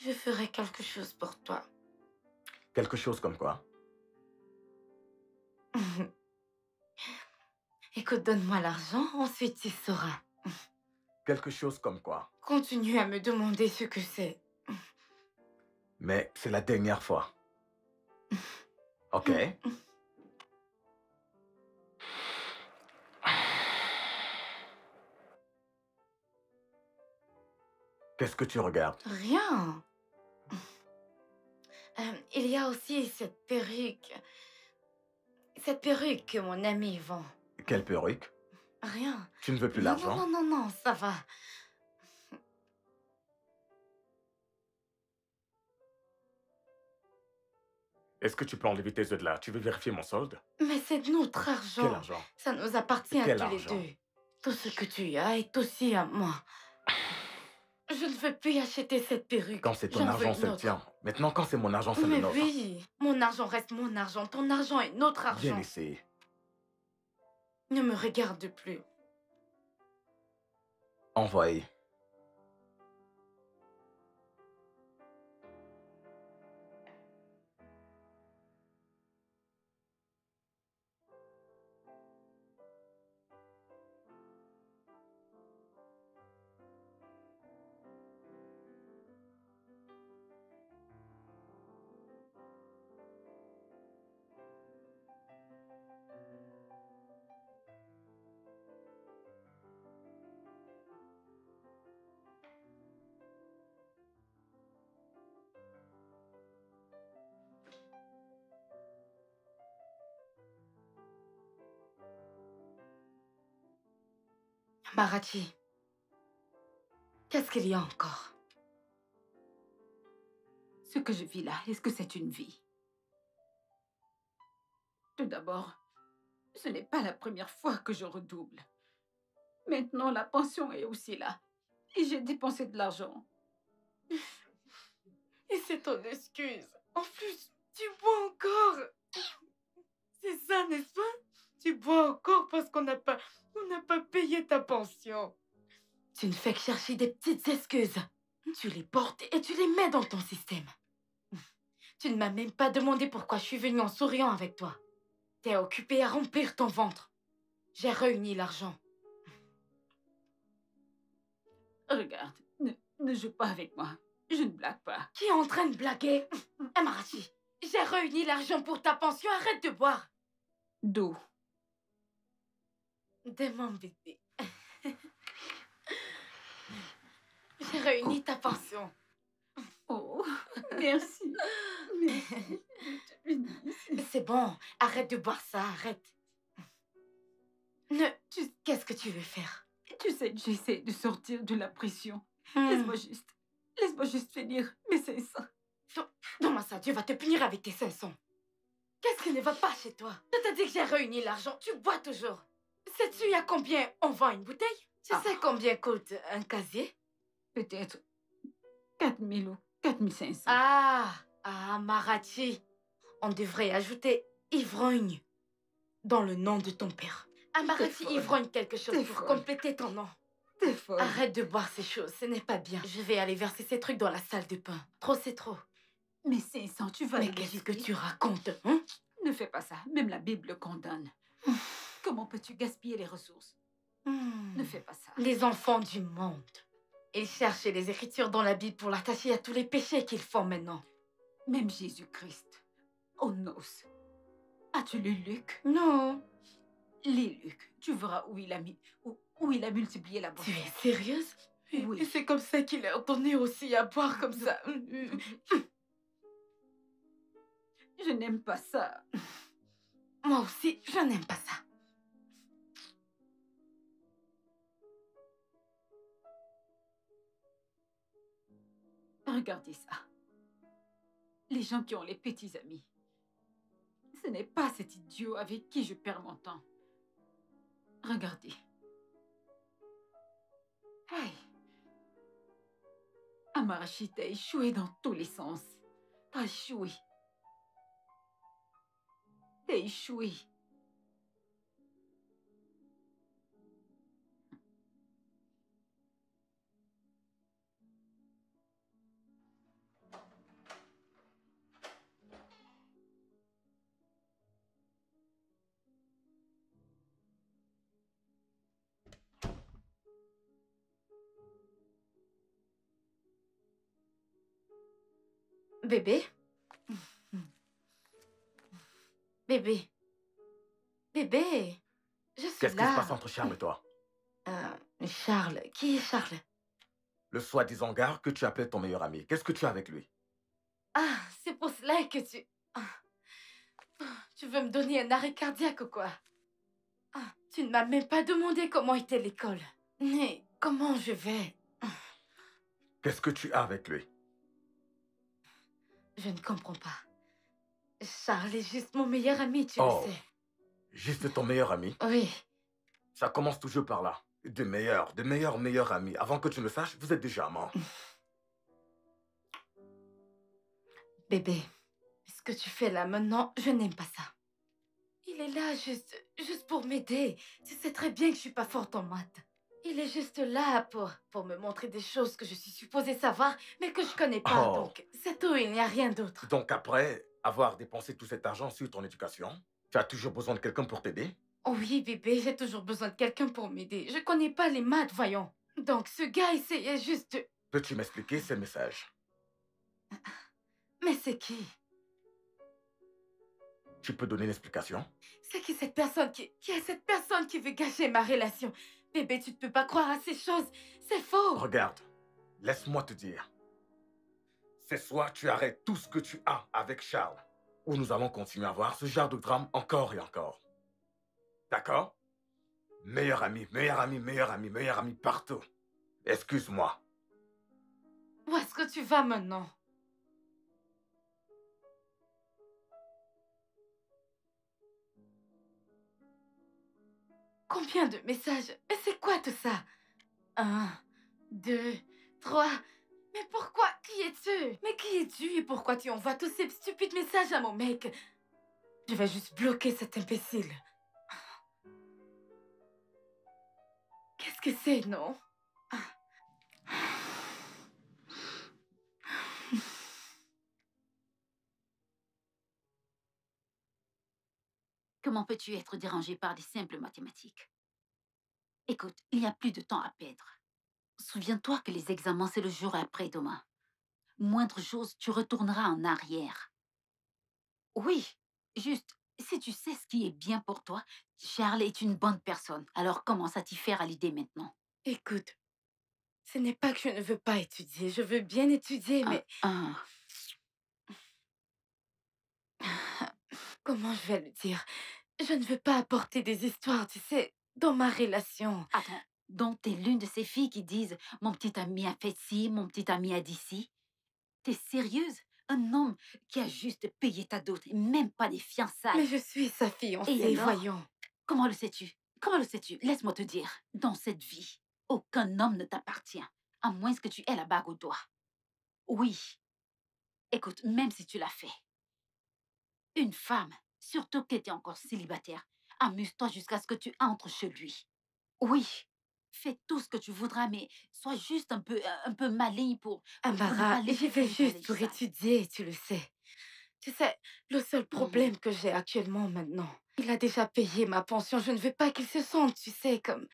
je ferai quelque chose pour toi. Quelque chose comme quoi? Écoute, donne-moi l'argent, ensuite tu sauras. Quelque chose comme quoi? Continue à me demander ce que c'est. Mais c'est la dernière fois. Ok? Qu'est-ce que tu regardes? Rien. Il y a aussi cette perruque. Cette perruque que mon ami vend. Quelle perruque? Rien. Tu ne veux plus Non, l'argent? non, non, non, non, ça va. Est-ce que tu peux enlever tes yeux de là? Tu veux vérifier mon solde? Mais c'est notre argent. Quel argent? Ça nous appartient à Quel tous argent? les deux. Tout ce que tu as est aussi à moi. Je ne veux plus acheter cette perruque. Quand c'est ton J'en veux argent, une c'est le autre. tien. Maintenant, quand c'est mon argent, c'est le Mais nôtre. oui, mon argent reste mon argent. Ton argent est notre Bien argent. essayé. Ne me regarde plus. Envoyé. Marachi, qu'est-ce qu'il y a encore? Ce que je vis là, est-ce que c'est une vie? Tout d'abord, ce n'est pas la première fois que je redouble. Maintenant, la pension est aussi là. Et j'ai dépensé de l'argent. Et c'est ton excuse. En plus, tu bois encore. C'est ça, n'est-ce pas? Tu bois encore parce on n'a pas payé ta pension. Tu ne fais que chercher des petites excuses. Tu les portes et tu les mets dans ton système. Tu ne m'as même pas demandé pourquoi je suis venue en souriant avec toi. T'es occupé à remplir ton ventre. J'ai réuni l'argent. Regarde, ne joue pas avec moi. Je ne blague pas. Qui est en train de blaguer? Amarachi, j'ai réuni l'argent pour ta pension. Arrête de boire. D'où? De mon bébé. J'ai réuni ta pension. Oh, merci. Merci. Je te bénisse. C'est bon, arrête de boire ça, arrête. Qu'est-ce que tu veux faire? Tu sais, j'essaie de sortir de la pression. Hmm. Laisse-moi juste finir mes 500. Donne-moi ça, Dieu va te punir avec tes 500. Qu'est-ce qui ne va pas chez toi? Je t'ai dit que j'ai réuni l'argent, tu bois toujours. Sais-tu à combien on vend une bouteille? Tu sais combien coûte un casier? Peut-être 4000 ou 4500. Ah, Marachi. On devrait ajouter ivrogne dans le nom de ton père. Marachi ivrogne quelque chose pour compléter ton nom. T'es folle. Arrête de boire ces choses, ce n'est pas bien. Je vais aller verser ces trucs dans la salle de bain. Trop, c'est trop. Mais 500, tu vas Mais les qu'est-ce que gaspiller. tu racontes, hein? Ne fais pas ça. Même la Bible le condamne. Comment peux-tu gaspiller les ressources? Ne fais pas ça. Les enfants du monde Ils cherchent les Écritures dans la Bible pour l'attacher à tous les péchés qu'ils font maintenant. Même Jésus-Christ. Oh noce. As-tu lu Luc? Non. Lis Luc. Tu verras où il a mis, où il a multiplié la Tu boisson. es sérieuse? Oui. Et c'est comme ça qu'il leur donnait aussi à boire comme ça. Je n'aime pas ça. Moi aussi, je n'aime pas ça. Regardez ça. Les gens qui ont les petits amis. Ce n'est pas cet idiot avec qui je perds mon temps. Regardez. Hey. Amarachi, t'as échoué dans tous les sens. T'as échoué. T'as échoué. Bébé? Bébé? Bébé? Je suis Qu'est-ce qui là. se passe entre Charles et toi? Charles. Qui est Charles? Le soi-disant gars que tu appelais ton meilleur ami. Qu'est-ce que tu as avec lui? Ah, c'est pour cela que tu... Tu veux me donner un arrêt cardiaque ou quoi? Tu ne m'as même pas demandé comment était l'école. Mais comment je vais? Qu'est-ce que tu as avec lui? Je ne comprends pas. Charles est juste mon meilleur ami, tu Oh. le sais. Juste ton meilleur ami? Oui. Ça commence toujours par là. De meilleurs amis. Avant que tu ne saches, vous êtes déjà amants. Bébé, ce que tu fais là maintenant, je n'aime pas ça. Il est là juste pour m'aider. Tu sais très bien que je suis pas forte en maths. Il est juste là pour me montrer des choses que je suis supposée savoir, mais que je connais pas. Oh. Donc, c'est tout, il n'y a rien d'autre. Donc après avoir dépensé tout cet argent sur ton éducation, tu as toujours besoin de quelqu'un pour t'aider? Oui, bébé, j'ai toujours besoin de quelqu'un pour m'aider. Je connais pas les maths, voyons. Donc, ce gars essayait juste de... Peux-tu m'expliquer ce message? Mais c'est qui? Tu peux donner une explication? C'est qui cette personne qui est cette personne qui veut gâcher ma relation? Bébé, tu ne peux pas croire à ces choses. C'est faux. Regarde, laisse-moi te dire. C'est soit tu arrêtes tout ce que tu as avec Charles, ou nous allons continuer à voir ce genre de drame encore et encore. D'accord? Meilleur ami, meilleur ami, meilleur ami, meilleur ami partout. Excuse-moi. Où est-ce que tu vas maintenant? Combien de messages? Mais c'est quoi tout ça? 1, 2, 3... Mais pourquoi? Qui es-tu? Mais qui es-tu et pourquoi tu envoies tous ces stupides messages à mon mec? Je vais juste bloquer cet imbécile. Qu'est-ce que c'est, non? Comment peux-tu être dérangé par des simples mathématiques? Écoute, il n'y a plus de temps à perdre. Souviens-toi que les examens, c'est le jour après-demain. Moindre chose, tu retourneras en arrière. Oui, juste, si tu sais ce qui est bien pour toi, Charles est une bonne personne. Alors commence à t'y faire à l'idée maintenant. Écoute, ce n'est pas que je ne veux pas étudier. Je veux bien étudier, mais... Comment je vais le dire? Je ne veux pas apporter des histoires, tu sais, dans ma relation. Attends, donc t'es l'une de ces filles qui disent « Mon petit ami a fait ci, mon petit ami a dit ci ». T'es sérieuse? Un homme qui a juste payé ta dot, et même pas des fiançailles. Mais je suis sa fiancée, Et alors? voyons. Comment le sais-tu? Comment le sais-tu? Laisse-moi te dire, dans cette vie, aucun homme ne t'appartient, à moins que tu aies la bague au doigt. Oui. Écoute, même si tu l'as fait, une femme, surtout que tu es encore célibataire, amuse-toi jusqu'à ce que tu entres chez lui. Oui. Fais tout ce que tu voudras, mais sois juste un peu maligne pour ne Amara, pas laisser j'y vais faire juste pour sale. étudier, tu le sais. Tu sais, le seul problème que j'ai actuellement maintenant, il a déjà payé ma pension. Je ne veux pas qu'il se sente, tu sais, comme...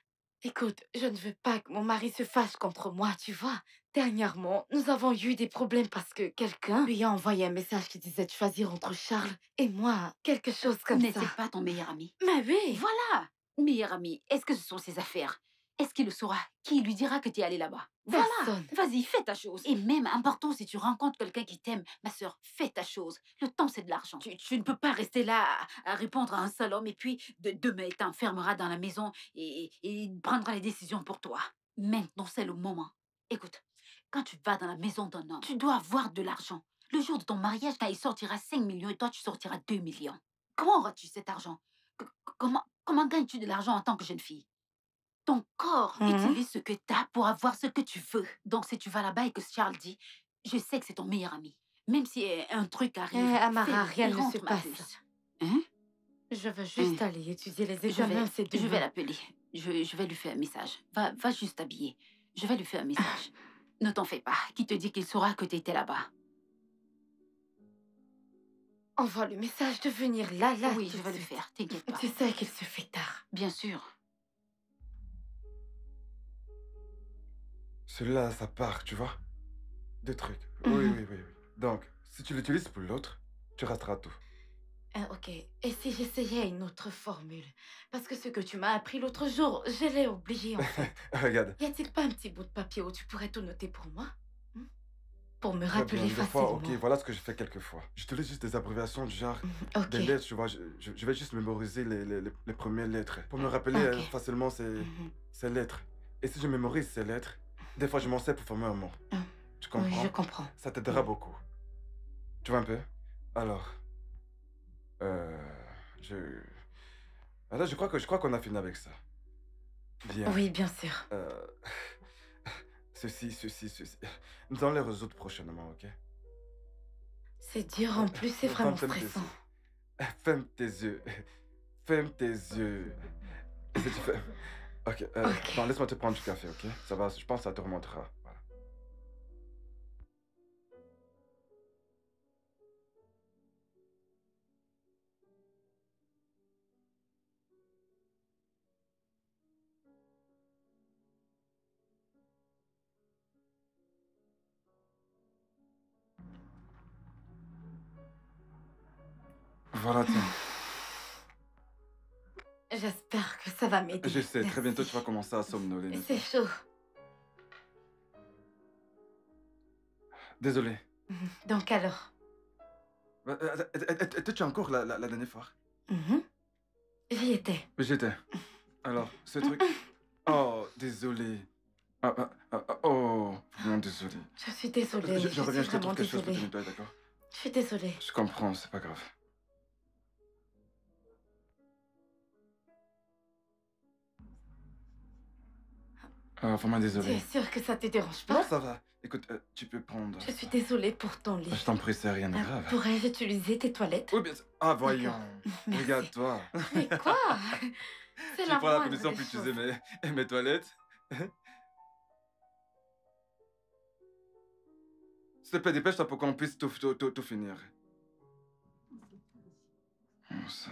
Écoute, je ne veux pas que mon mari se fâche contre moi, tu vois. Dernièrement, nous avons eu des problèmes parce que quelqu'un lui a envoyé un message qui disait de choisir entre Charles et moi, quelque chose comme ça. N'est-il pas ton meilleur ami? Mais oui, Voilà! Meilleur ami, est-ce que ce sont ses affaires? Est-ce qu'il le saura? Qui lui dira que tu es allé là-bas? Voilà! personne. Vas-y, fais ta chose. Et même, important, si tu rencontres quelqu'un qui t'aime, ma sœur, fais ta chose. Le temps, c'est de l'argent. Tu ne peux pas rester là à répondre à un seul homme et puis demain, il t'enfermera dans la maison et il prendra les décisions pour toi. Maintenant, c'est le moment. Écoute, quand tu vas dans la maison d'un homme, tu dois avoir de l'argent. Le jour de ton mariage, quand il sortira 5 millions et toi, tu sortiras 2 millions. Comment auras-tu cet argent? Comment gagnes-tu de l'argent en tant que jeune fille? Ton corps utilise ce que tu as pour avoir ce que tu veux. Donc, si tu vas là-bas et que Charles dit, je sais que c'est ton meilleur ami. Même si un truc arrive, Amara, fais-le et rien ne se rentre ma passe. puce. Hein? Je veux juste aller étudier les Je examens, c'est vais demain. l'appeler. Je vais lui faire un message. Va juste t'habiller. Je vais lui faire un message. Ne t'en fais pas. Qui te dit qu'il saura que tu étais là-bas? Envoie le message de venir là, Oui, tout je de vais le suite. faire. T'inquiète pas. Tu sais qu'il se fait tard. Bien sûr. Celui-là, ça part, tu vois. Deux trucs. Oui, oui, oui, oui. Donc, si tu l'utilises pour l'autre, tu rateras tout. Ok. Et si j'essayais une autre formule? Parce que ce que tu m'as appris l'autre jour, je l'ai oublié en fait. Regarde. Y a-t-il pas un petit bout de papier où tu pourrais tout noter pour moi? Pour me Très rappeler bien, des fois, facilement. ok, voilà ce que je fais quelquefois. J'utilise juste des abréviations du genre Ok. des lettres, tu vois. Je vais juste mémoriser les premières lettres. Pour me rappeler Ok. facilement ces lettres. Et si je mémorise ces lettres, des fois je m'en sers pour former un mot. Tu Oui, comprends? je comprends. Ça t'aidera beaucoup. Tu vois un peu? Alors, je... Alors, je crois qu'on a fini avec ça. Bien. Oui, bien sûr. Ceci. Nous allons les résoudre prochainement, ok? C'est dur en plus, c'est vraiment Ferme tes stressant. yeux. Ferme tes yeux. Ferme tes yeux. Si tu fais... Ok, Ok. non, laisse-moi te prendre du café, ok? Ça va, je pense que ça te remontera. Voilà. Voilà, tiens. J'espère que ça va m'aider. Je sais, très bientôt tu vas Merci. commencer à somnoler. n'est-ce C'est chaud. pas? Désolé. Donc alors? Étais-tu encore la dernière fois? J'y étais. J'étais. Alors, ce truc... Oh, désolé. Oh, vraiment désolé. Je suis désolée. Je reviens, suis je te trouve vraiment quelque chose pour te désolée. nettoyer, d'accord? Je suis désolée. Je comprends, c'est pas grave. Vraiment Tu désolé. es sûre que ça te dérange Non, pas? ça va. Écoute, tu peux prendre... Je suis désolée pour ton lit. Je t'en prie, c'est rien de grave. Pourrais-je utiliser tes toilettes? Oui, bien sûr. Ah, voyons. Merci. Regarde-toi. Mais quoi? C'est Tu la prends la moindre permission des pour utiliser choses. mes toilettes? S'il te plaît, dépêche-toi pour qu'on puisse tout finir. Bon, ça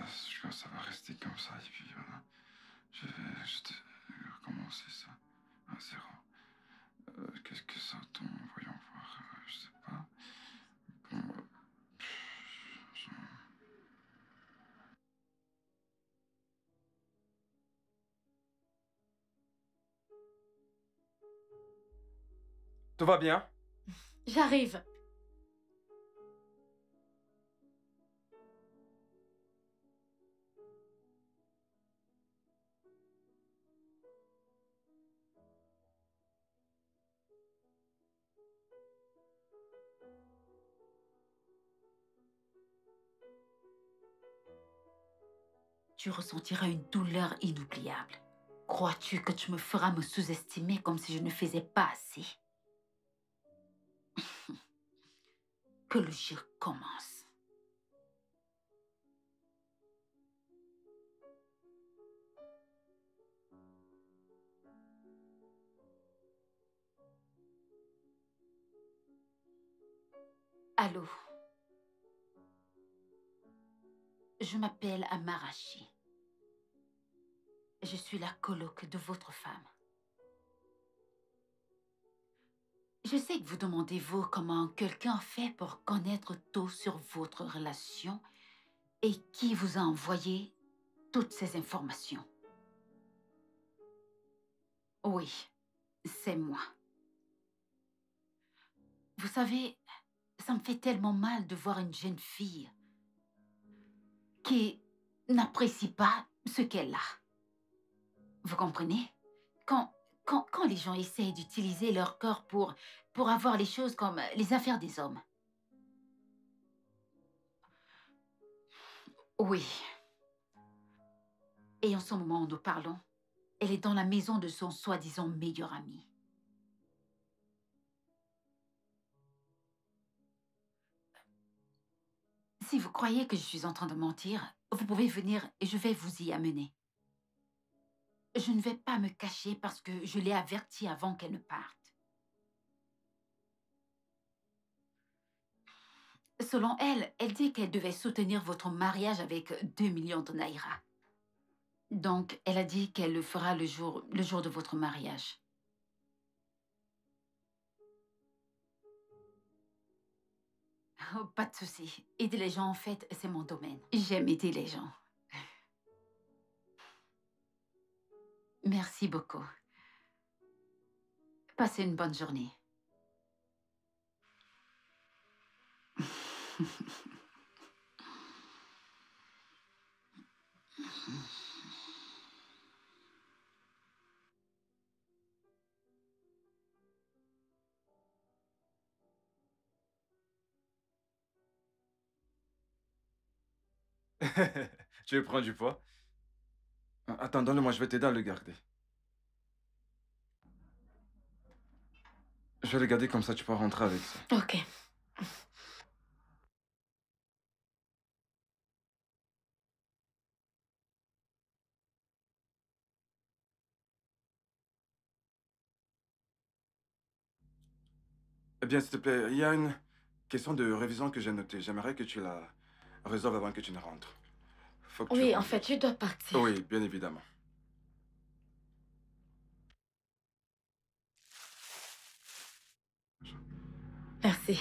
va rester comme ça, et puis voilà. Je vais juste recommencer ça à zéro. Qu'est-ce que ça tombe? Voyons voir. Je sais pas. Bon, tout va bien? J'arrive. Tu ressentiras une douleur inoubliable. Crois-tu que tu me feras me sous-estimer comme si je ne faisais pas assez? Que le gire commence. Allô? Je m'appelle Amarachi. Je suis la coloc de votre femme. Je sais que vous demandez-vous comment quelqu'un fait pour connaître tout sur votre relation et qui vous a envoyé toutes ces informations. Oui, c'est moi. Vous savez, ça me fait tellement mal de voir une jeune fille qui n'apprécie pas ce qu'elle a. Vous comprenez? Quand les gens essayent d'utiliser leur corps pour avoir les choses comme les affaires des hommes. Oui. Et en ce moment où nous parlons, elle est dans la maison de son soi-disant meilleur ami. Si vous croyez que je suis en train de mentir, vous pouvez venir et je vais vous y amener. Je ne vais pas me cacher parce que je l'ai avertie avant qu'elle ne parte. Selon elle, elle dit qu'elle devait soutenir votre mariage avec 2 millions de naira. Donc, elle a dit qu'elle le fera le jour de votre mariage. Oh, pas de souci. Aider les gens, en fait, c'est mon domaine. J'aime aider les gens. Merci beaucoup. Passez une bonne journée. Tu veux prendre du poids? Attends, donne-le-moi, je vais t'aider à le garder. Je vais le garder comme ça, tu peux rentrer avec ça. Ok. Eh bien, s'il te plaît, il y a une question de révision que j'ai notée. J'aimerais que tu la résolves avant que tu ne rentres. Faut que tu Oui, en rentres. fait, je dois partir. Oui, bien évidemment. Merci.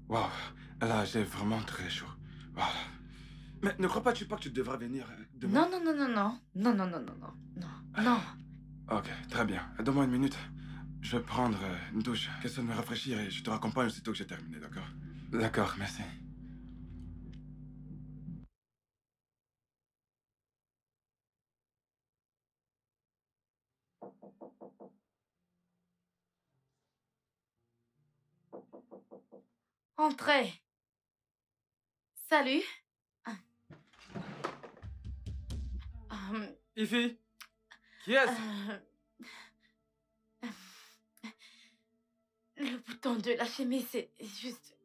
Waouh, là, j'ai vraiment très chaud. Voilà. Mais ne crois-tu pas que tu devrais venir demain? Non, non, non, non, non. Non, non, non, non, non. Non. Non. Ok, très bien. Donne-moi une minute. Je vais prendre une douche, question de me rafraîchir et je te raccompagne aussitôt que j'ai terminé, d'accord? D'accord, merci. Entrez. Salut. Ifi, qui est-ce? Le bouton de la chemise, c'est juste...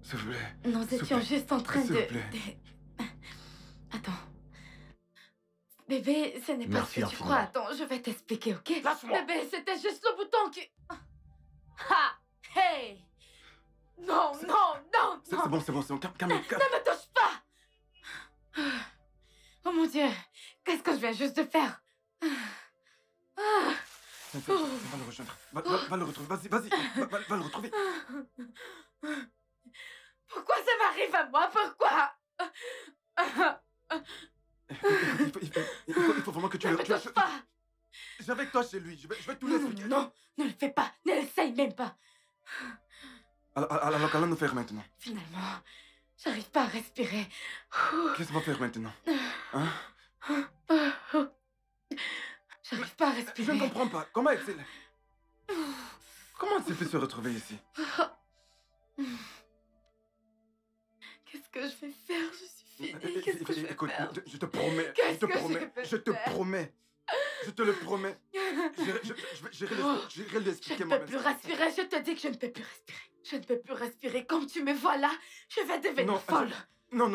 S'il vous plaît. Nous S'il vous étions plaît. juste en train S'il de... vous plaît. Attends. Bébé, ce n'est pas Merci ce que tu infiniment. crois. Attends, je vais t'expliquer, ok? Lâche-moi. Bébé, c'était juste le bouton qui... Ha! Hey! Non, non, non, C'est non! bon, c'est bon, c'est bon. Calme, Ne me touche pas! Oh mon Dieu! Qu'est-ce que je viens juste de faire? Va le rejoindre. Va le retrouver. Vas-y, va le retrouver. Pourquoi ça m'arrive à moi? Pourquoi? Il faut vraiment que tu Ne le... me touche pas! J'ai avec toi chez lui. Je vais tout Non, l'expliquer. non, ne le fais pas! Ne l'essaye même pas! Alors qu'allons-nous faire maintenant? Finalement, j'arrive pas à respirer. Qu'est-ce qu'on va faire maintenant? Hein? J'arrive pas à Je respirer. ne comprends pas. Comment est-il? Comment a-t-il pu se retrouver ici? Qu'est-ce que je vais faire? Je suis finie. Qu'est-ce que je vais Écoute, faire? je te promets. Qu'est-ce Je te que je promets. vais Je te faire? promets. Je te le promets. J'irai lui Je expliquer ne peux moi-même. plus respirer. Je te dis que je ne peux plus respirer. Je ne peux plus respirer. Comme tu me vois là, je vais devenir Non, folle. Non.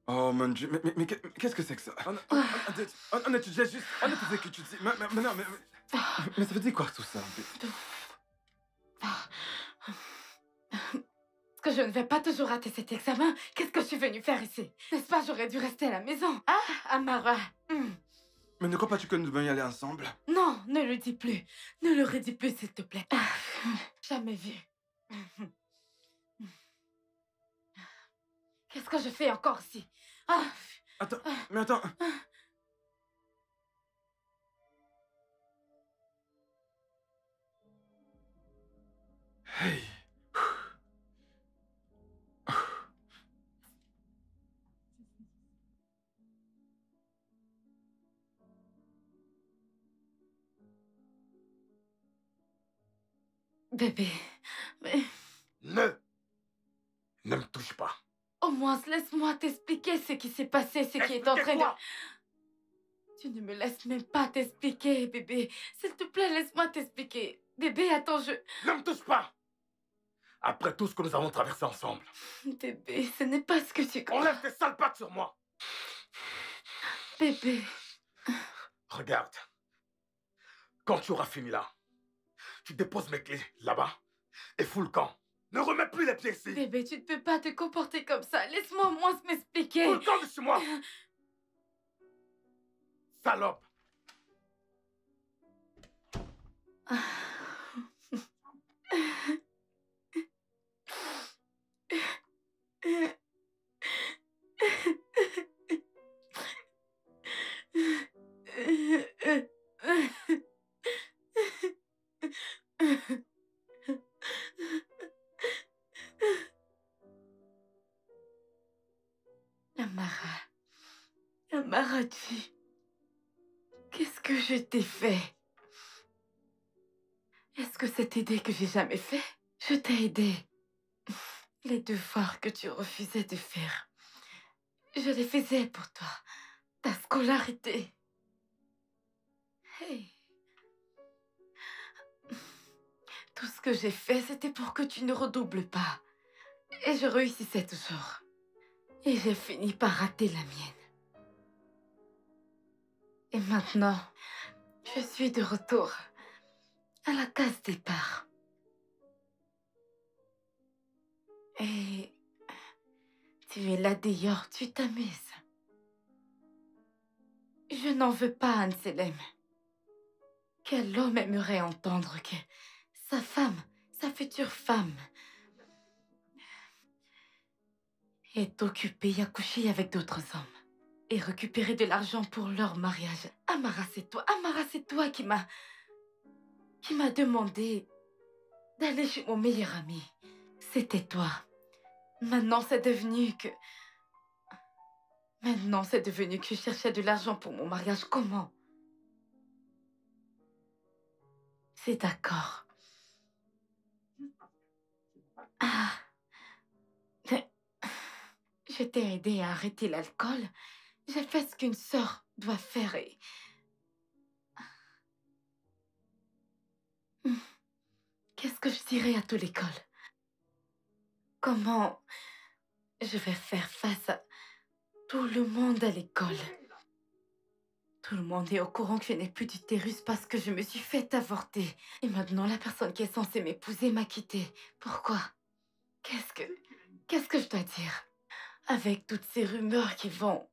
Oh mon Dieu, mais qu'est-ce que c'est que ça? On étudiait juste. On étudiait que tu dis. Mais non, mais ça veut dire quoi tout ça? En fait? Ce que je ne vais pas toujours rater cet examen, qu'est-ce que je suis venue faire ici? N'est-ce pas, j'aurais dû rester à la maison. Ah, Amara. Mais ne crois pas-tu que nous devons y aller ensemble? Non, ne le dis plus. Ne le redis plus, s'il te plaît. Jamais vu. Qu'est-ce que je fais encore ici? Attends, mais attends. Hey. Bébé, mais Ne me touche pas. au moins laisse-moi t'expliquer ce qui s'est passé, ce qui est en train de... Expliquez-toi. Tu ne me laisses même pas t'expliquer, bébé. S'il te plaît, laisse-moi t'expliquer. Bébé, attends, Ne me touche pas. Après tout ce que nous avons traversé ensemble. Bébé, ce n'est pas ce que tu crois. Enlève tes sales pattes sur moi. Bébé. Regarde. Quand tu auras fini là, tu déposes mes clés là-bas et fous le camp. Ne remets plus les pieds ici. Bébé, tu ne peux pas te comporter comme ça. Laisse-moi au moins m'expliquer. Fous le camp de chez moi. Salope. Amara, qu'est-ce que je t'ai fait? Est-ce que c'est t'aider que j'ai jamais fait? Je t'ai aidé. Les devoirs que tu refusais de faire, je les faisais pour toi. Ta scolarité. Hey. Tout ce que j'ai fait, c'était pour que tu ne redoubles pas. Et je réussissais toujours. Et j'ai fini par rater la mienne. Et maintenant, je suis de retour à la case départ. Et tu es là d'ailleurs, tu t'amuses. Je n'en veux pas, Anselem. Quel homme aimerait entendre que sa femme, sa future femme, est occupée à coucher avec d'autres hommes et récupérer de l'argent pour leur mariage? Amara, c'est toi. Amara, c'est toi qui m'a demandé d'aller chez mon meilleur ami. C'était toi. Maintenant, c'est devenu que je cherchais de l'argent pour mon mariage. Comment? C'est d'accord. Ah. Je t'ai aidé à arrêter l'alcool. J'ai fait ce qu'une sœur doit faire et... Qu'est-ce que je dirai à toute l'école? Comment je vais faire face à tout le monde à l'école? Tout le monde est au courant que je n'ai plus d'utérus parce que je me suis fait avorter. Et maintenant, la personne qui est censée m'épouser m'a quittée. Pourquoi? Qu'est-ce que je dois dire? Avec toutes ces rumeurs qui vont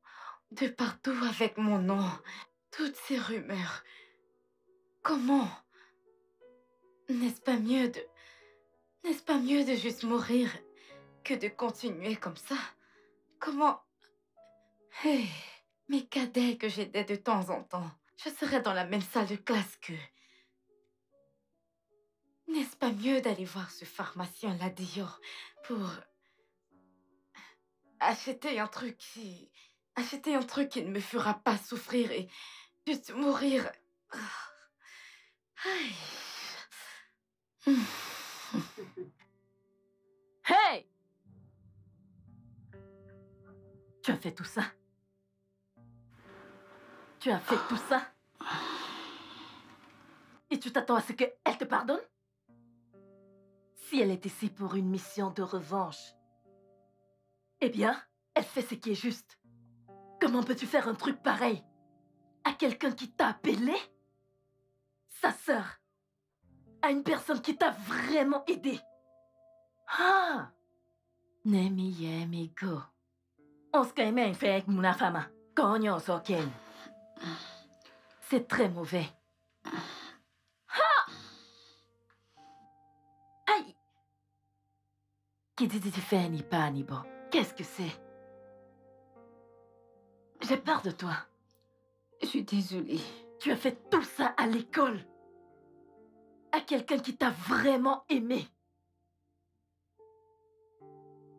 de partout avec mon nom. Toutes ces rumeurs. Comment? N'est-ce pas mieux de juste mourir que de continuer comme ça? Comment? Hey, mes cadets que j'aidais de temps en temps, je serais dans la même salle de classe qu'eux. N'est-ce pas mieux d'aller voir ce pharmacien-là dehors pour acheter un truc qui ne me fera pas souffrir et juste mourir? Aïe. Hey! Tu as fait tout ça? Tu as fait tout ça? Et tu t'attends à ce qu'elle te pardonne? Si elle est ici pour une mission de revanche, eh bien, elle fait ce qui est juste. Comment peux-tu faire un truc pareil à quelqu'un qui t'a appelé? Sa sœur? À une personne qui t'a vraiment aidé? Ah! Nemi yemi go. On se caille même fait avec mon femme. Cognon soken. C'est très mauvais. Aïe! Qui dit tu fais ni pas ni bon? Qu'est-ce que c'est? J'ai peur de toi. Je suis désolée. Tu as fait tout ça à l'école. À quelqu'un qui t'a vraiment aimé.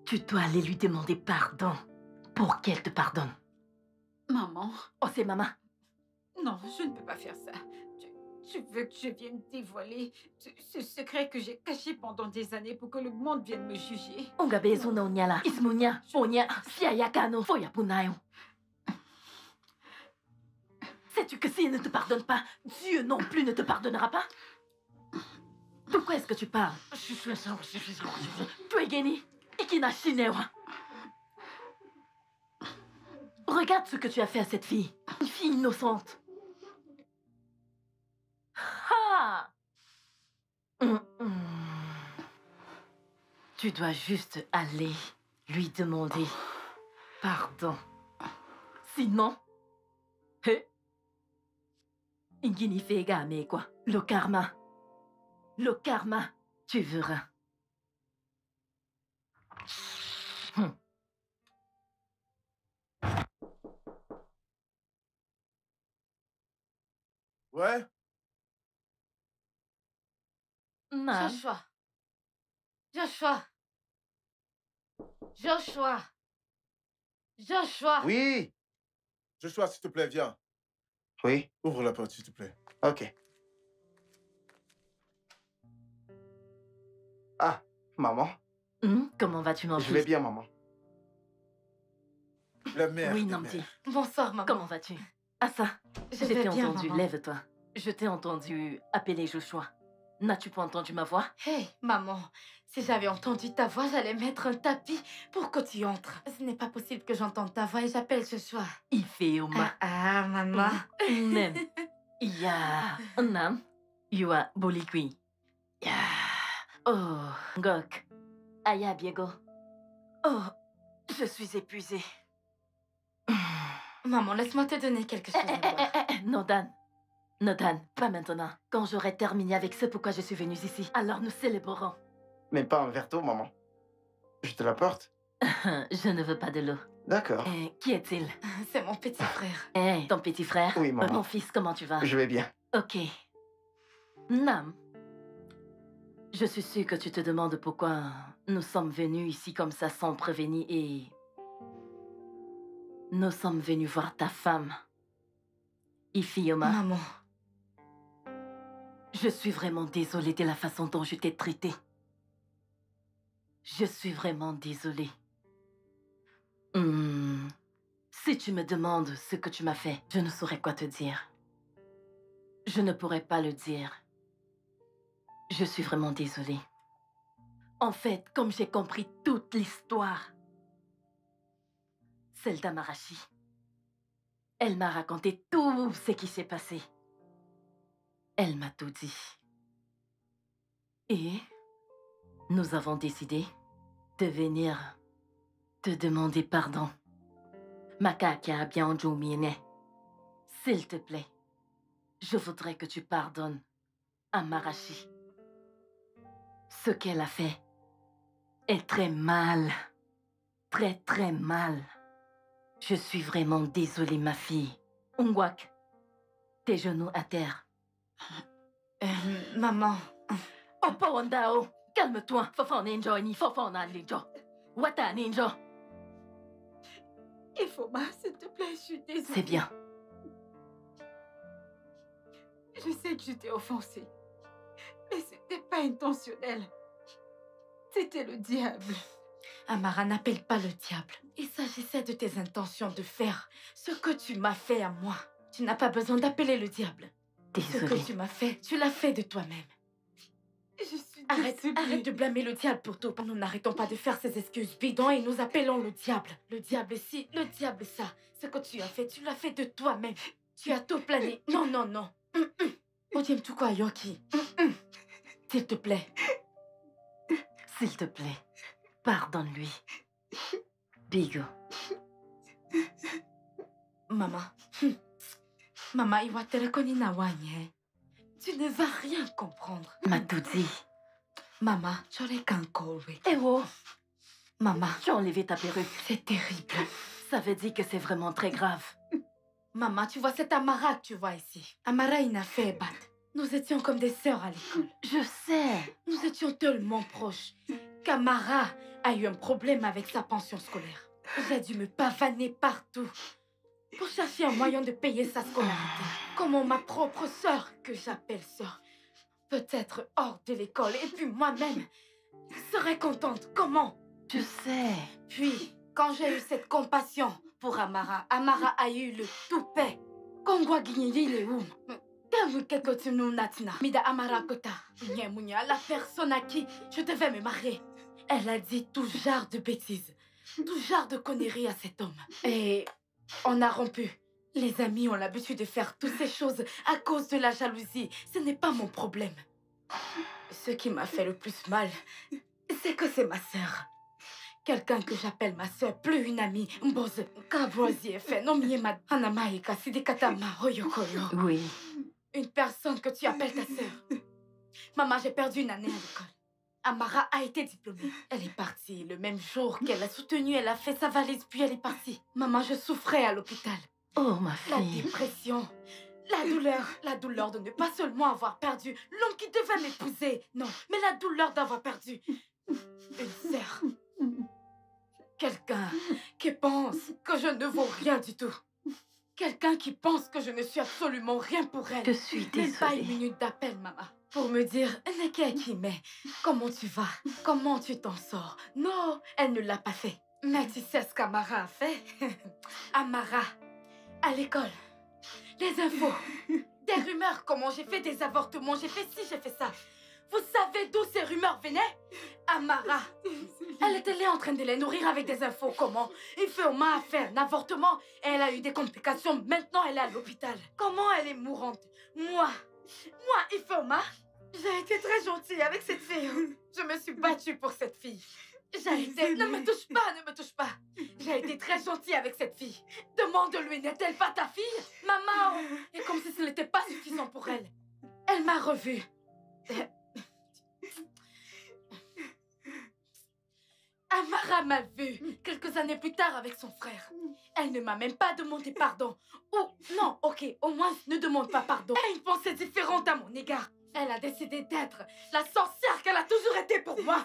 Tu dois aller lui demander pardon pour qu'elle te pardonne. Maman, Oh, c'est maman. non, je ne peux pas faire ça. Tu veux que je vienne dévoiler ce secret que j'ai caché pendant des années pour que le monde vienne me juger? Onga bezo na unyala. Ismunya, onya, siayakano, foya punayo. Sais-tu que s'il ne te pardonne pas, Dieu non plus ne te pardonnera pas? Pourquoi est-ce que tu parles? Tuegeni, ikina shinewa. Regarde ce que tu as fait à cette fille. Une fille innocente. Ah! Tu dois juste aller lui demander pardon. Sinon... Hé? Ingini fega me quoi? Le karma. Le karma, tu verras. Ouais? Non. Joshua. Joshua. Joshua. Joshua. Oui! Joshua, s'il te plaît, viens. Oui, Ouvre la porte, s'il te plaît. ok. Ah, maman. Comment vas-tu, mon fils? Je vais bien, maman. La mère. Oui, ta Namdi. mère. Bonsoir, maman. Comment vas-tu? Ah ça, Je je vais t'ai bien, entendu, maman. lève-toi. Je t'ai entendu appeler Joshua. N'as-tu pas entendu ma voix? Hey, maman, si j'avais entendu ta voix, j'allais mettre un tapis pour que tu entres. Ce n'est pas possible que j'entende ta voix et j'appelle Joshua. Ifeoma. Maman. Nem. Ya. Nam. Yua Bolikwi. Ya. Oh, Gok. Aya Biego. Oh, je suis épuisée. Maman, laisse-moi te donner quelque chose à boire. Nodan. Nodan, pas maintenant. Quand j'aurai terminé avec ce pourquoi je suis venue ici, alors nous célébrerons. Mais pas un verre d'eau, maman. Je te l'apporte. Je ne veux pas de l'eau. D'accord. Qui est-il? C'est mon petit frère. Ton petit frère? Oui, maman. Mon fils, comment tu vas? Je vais bien. Ok. Nam, je suis sûre que tu te demandes pourquoi nous sommes venus ici comme ça sans prévenir et... Nous sommes venus voir ta femme, Ifioma. Maman. Je suis vraiment désolée de la façon dont je t'ai traitée. Je suis vraiment désolée. Si tu me demandes ce que tu m'as fait, je ne saurais quoi te dire. Je ne pourrais pas le dire. Je suis vraiment désolée. En fait, comme j'ai compris toute l'histoire, celle d'Amarashi, elle m'a raconté tout ce qui s'est passé. Elle m'a tout dit. Et nous avons décidé de venir te demander pardon. Makaka bien Miene. S'il te plaît, je voudrais que tu pardonnes Amarashi. Ce qu'elle a fait est très mal. Très, très mal. Je suis vraiment désolée, ma fille. Ungwak, tes genoux à terre. Maman. Opa Wandao, calme-toi. Fofo ninja ni fofo na ninja. Wata ninja. Ifoma, s'il te plaît, je suis désolée. C'est bien. Je sais que je t'ai offensée. Mais c'était pas intentionnel. C'était le diable. Amara, n'appelle pas le diable. Il s'agissait de tes intentions de faire ce que tu m'as fait à moi. Tu n'as pas besoin d'appeler le diable. Ce Désolée. que tu m'as fait, tu l'as fait de toi-même. Je suis Arrête, désolée. arrête de blâmer le diable pour tout. Nous n'arrêtons pas de faire ces excuses bidons et nous appelons le diable. Le diable ci, le diable ça. Ce que tu as fait, tu l'as fait de toi-même. Tu as tout plané. Non, non, non. Odiem Tukwa Yoki. S'il te plaît. S'il te plaît. Pardonne-lui. Bigo. Maman. Maman, iwa telekoni na wanye. Tu ne vas rien comprendre. Matuti. Maman, j'aurais qu'un colwe. Eh oh, Maman, tu as enlevé ta perruque. c'est terrible. Ça veut dire que c'est vraiment très grave. Maman, tu vois cet Amara que tu vois ici. Amara, il n'a fait battre. Nous étions comme des sœurs à l'école. Je sais. Nous étions tellement proches qu'Amara a eu un problème avec sa pension scolaire. J'ai dû me pavaner partout pour chercher un moyen de payer sa scolarité. Comment ma propre sœur, que j'appelle sœur, peut être hors de l'école et puis moi-même serais contente. Comment? Je sais. Puis, quand j'ai eu cette compassion pour Amara, Amara a eu le toupet. Kongwa Guignili le oum. Mida Amara Kota. Munya, la personne à qui je devais me marier. Elle a dit tout genre de bêtises, tout genre de conneries à cet homme. Et on a rompu. Les amis ont l'habitude de faire toutes ces choses à cause de la jalousie. Ce n'est pas mon problème. Ce qui m'a fait le plus mal, c'est que c'est ma sœur. Quelqu'un que j'appelle ma sœur, plus une amie. Mboze, Kabwazi fait non miema Hanamaika Sidikatama Hoyokoyo. Oui. Une personne que tu appelles ta sœur. Maman, j'ai perdu une année à l'école. Amara a été diplômée. Elle est partie le même jour qu'elle a soutenu. Elle a fait sa valise, puis elle est partie. Maman, je souffrais à l'hôpital. Oh, ma La fille. dépression, la douleur de ne pas seulement avoir perdu l'homme qui devait m'épouser, non, mais la douleur d'avoir perdu une sœur. Quelqu'un qui pense que je ne vaux rien du tout. Quelqu'un qui pense que je ne suis absolument rien pour elle. Je suis Même pas une désolée. minute d'appel, maman, pour me dire « Nekeki, mais comment tu vas? Comment tu t'en sors ?» Non, elle ne l'a pas fait. Mais tu sais ce qu'Amara a fait? Amara, à l'école, les infos, des rumeurs, comment j'ai fait des avortements, j'ai fait ci, j'ai fait ça. Vous savez d'où ces rumeurs venaient? Amara, elle était là en train de les nourrir avec des infos. Comment Ifeoma a fait un avortement et elle a eu des complications. Maintenant, elle est à l'hôpital. Comment elle est mourante? Moi, Ifeoma, j'ai été très gentille avec cette fille. Je me suis battue pour cette fille. J'ai été... Ne me touche pas, ne me touche pas. J'ai été très gentille avec cette fille. Demande-lui, n'est-elle pas ta fille? Maman, et comme si ce n'était pas suffisant pour elle. Elle m'a revue. Amara m'a vue quelques années plus tard avec son frère. Elle ne m'a même pas demandé pardon. Ou, non, ok, au moins ne demande pas pardon. Elle a une pensée différente à mon égard. Elle a décidé d'être la sorcière qu'elle a toujours été pour moi.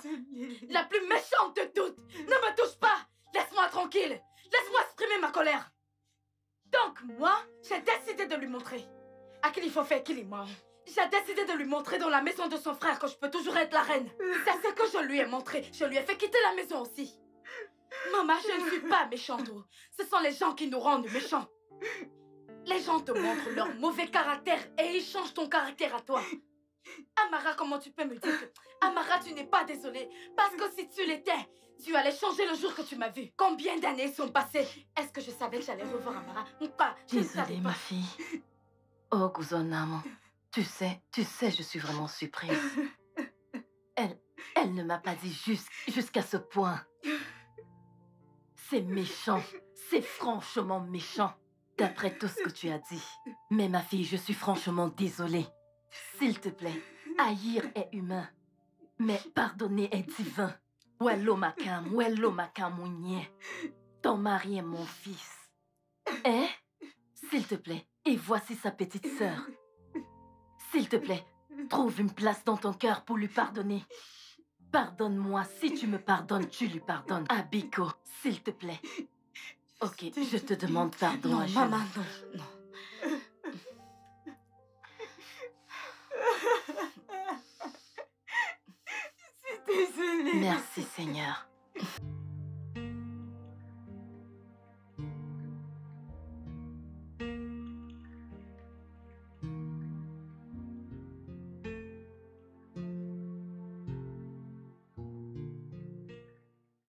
La plus méchante de toutes. Ne me touche pas. Laisse-moi tranquille. Laisse-moi exprimer ma colère. Donc moi, j'ai décidé de lui montrer à qui il faut faire qu'il est mort. J'ai décidé de lui montrer dans la maison de son frère que je peux toujours être la reine. C'est ce que je lui ai montré. Je lui ai fait quitter la maison aussi. Maman, je ne suis pas méchante. Ce sont les gens qui nous rendent méchants. Les gens te montrent leur mauvais caractère et ils changent ton caractère à toi. Amara, comment tu peux me dire que... Amara, tu n'es pas désolée. Parce que si tu l'étais, tu allais changer le jour que tu m'as vue. Combien d'années sont passées? Est-ce que je savais que j'allais revoir Amara ou pas? Je ne savais Désolée, pas. ma fille. Oh, Guzonamo. Tu sais, je suis vraiment surprise. Elle ne m'a pas dit jusqu'à ce point. C'est méchant. C'est franchement méchant. D'après tout ce que tu as dit. Mais ma fille, je suis franchement désolée. S'il te plaît, haïr est humain. Mais pardonner est divin. Wello makam mounye. Ton mari est mon fils. Hein? S'il te plaît, et voici sa petite sœur. S'il te plaît, trouve une place dans ton cœur pour lui pardonner. Pardonne-moi. Si tu me pardonnes, tu lui pardonnes. Abiko, s'il te plaît. Ok, je te demande pardon. Non, Angela. maman, non. Désolée. Merci, Seigneur.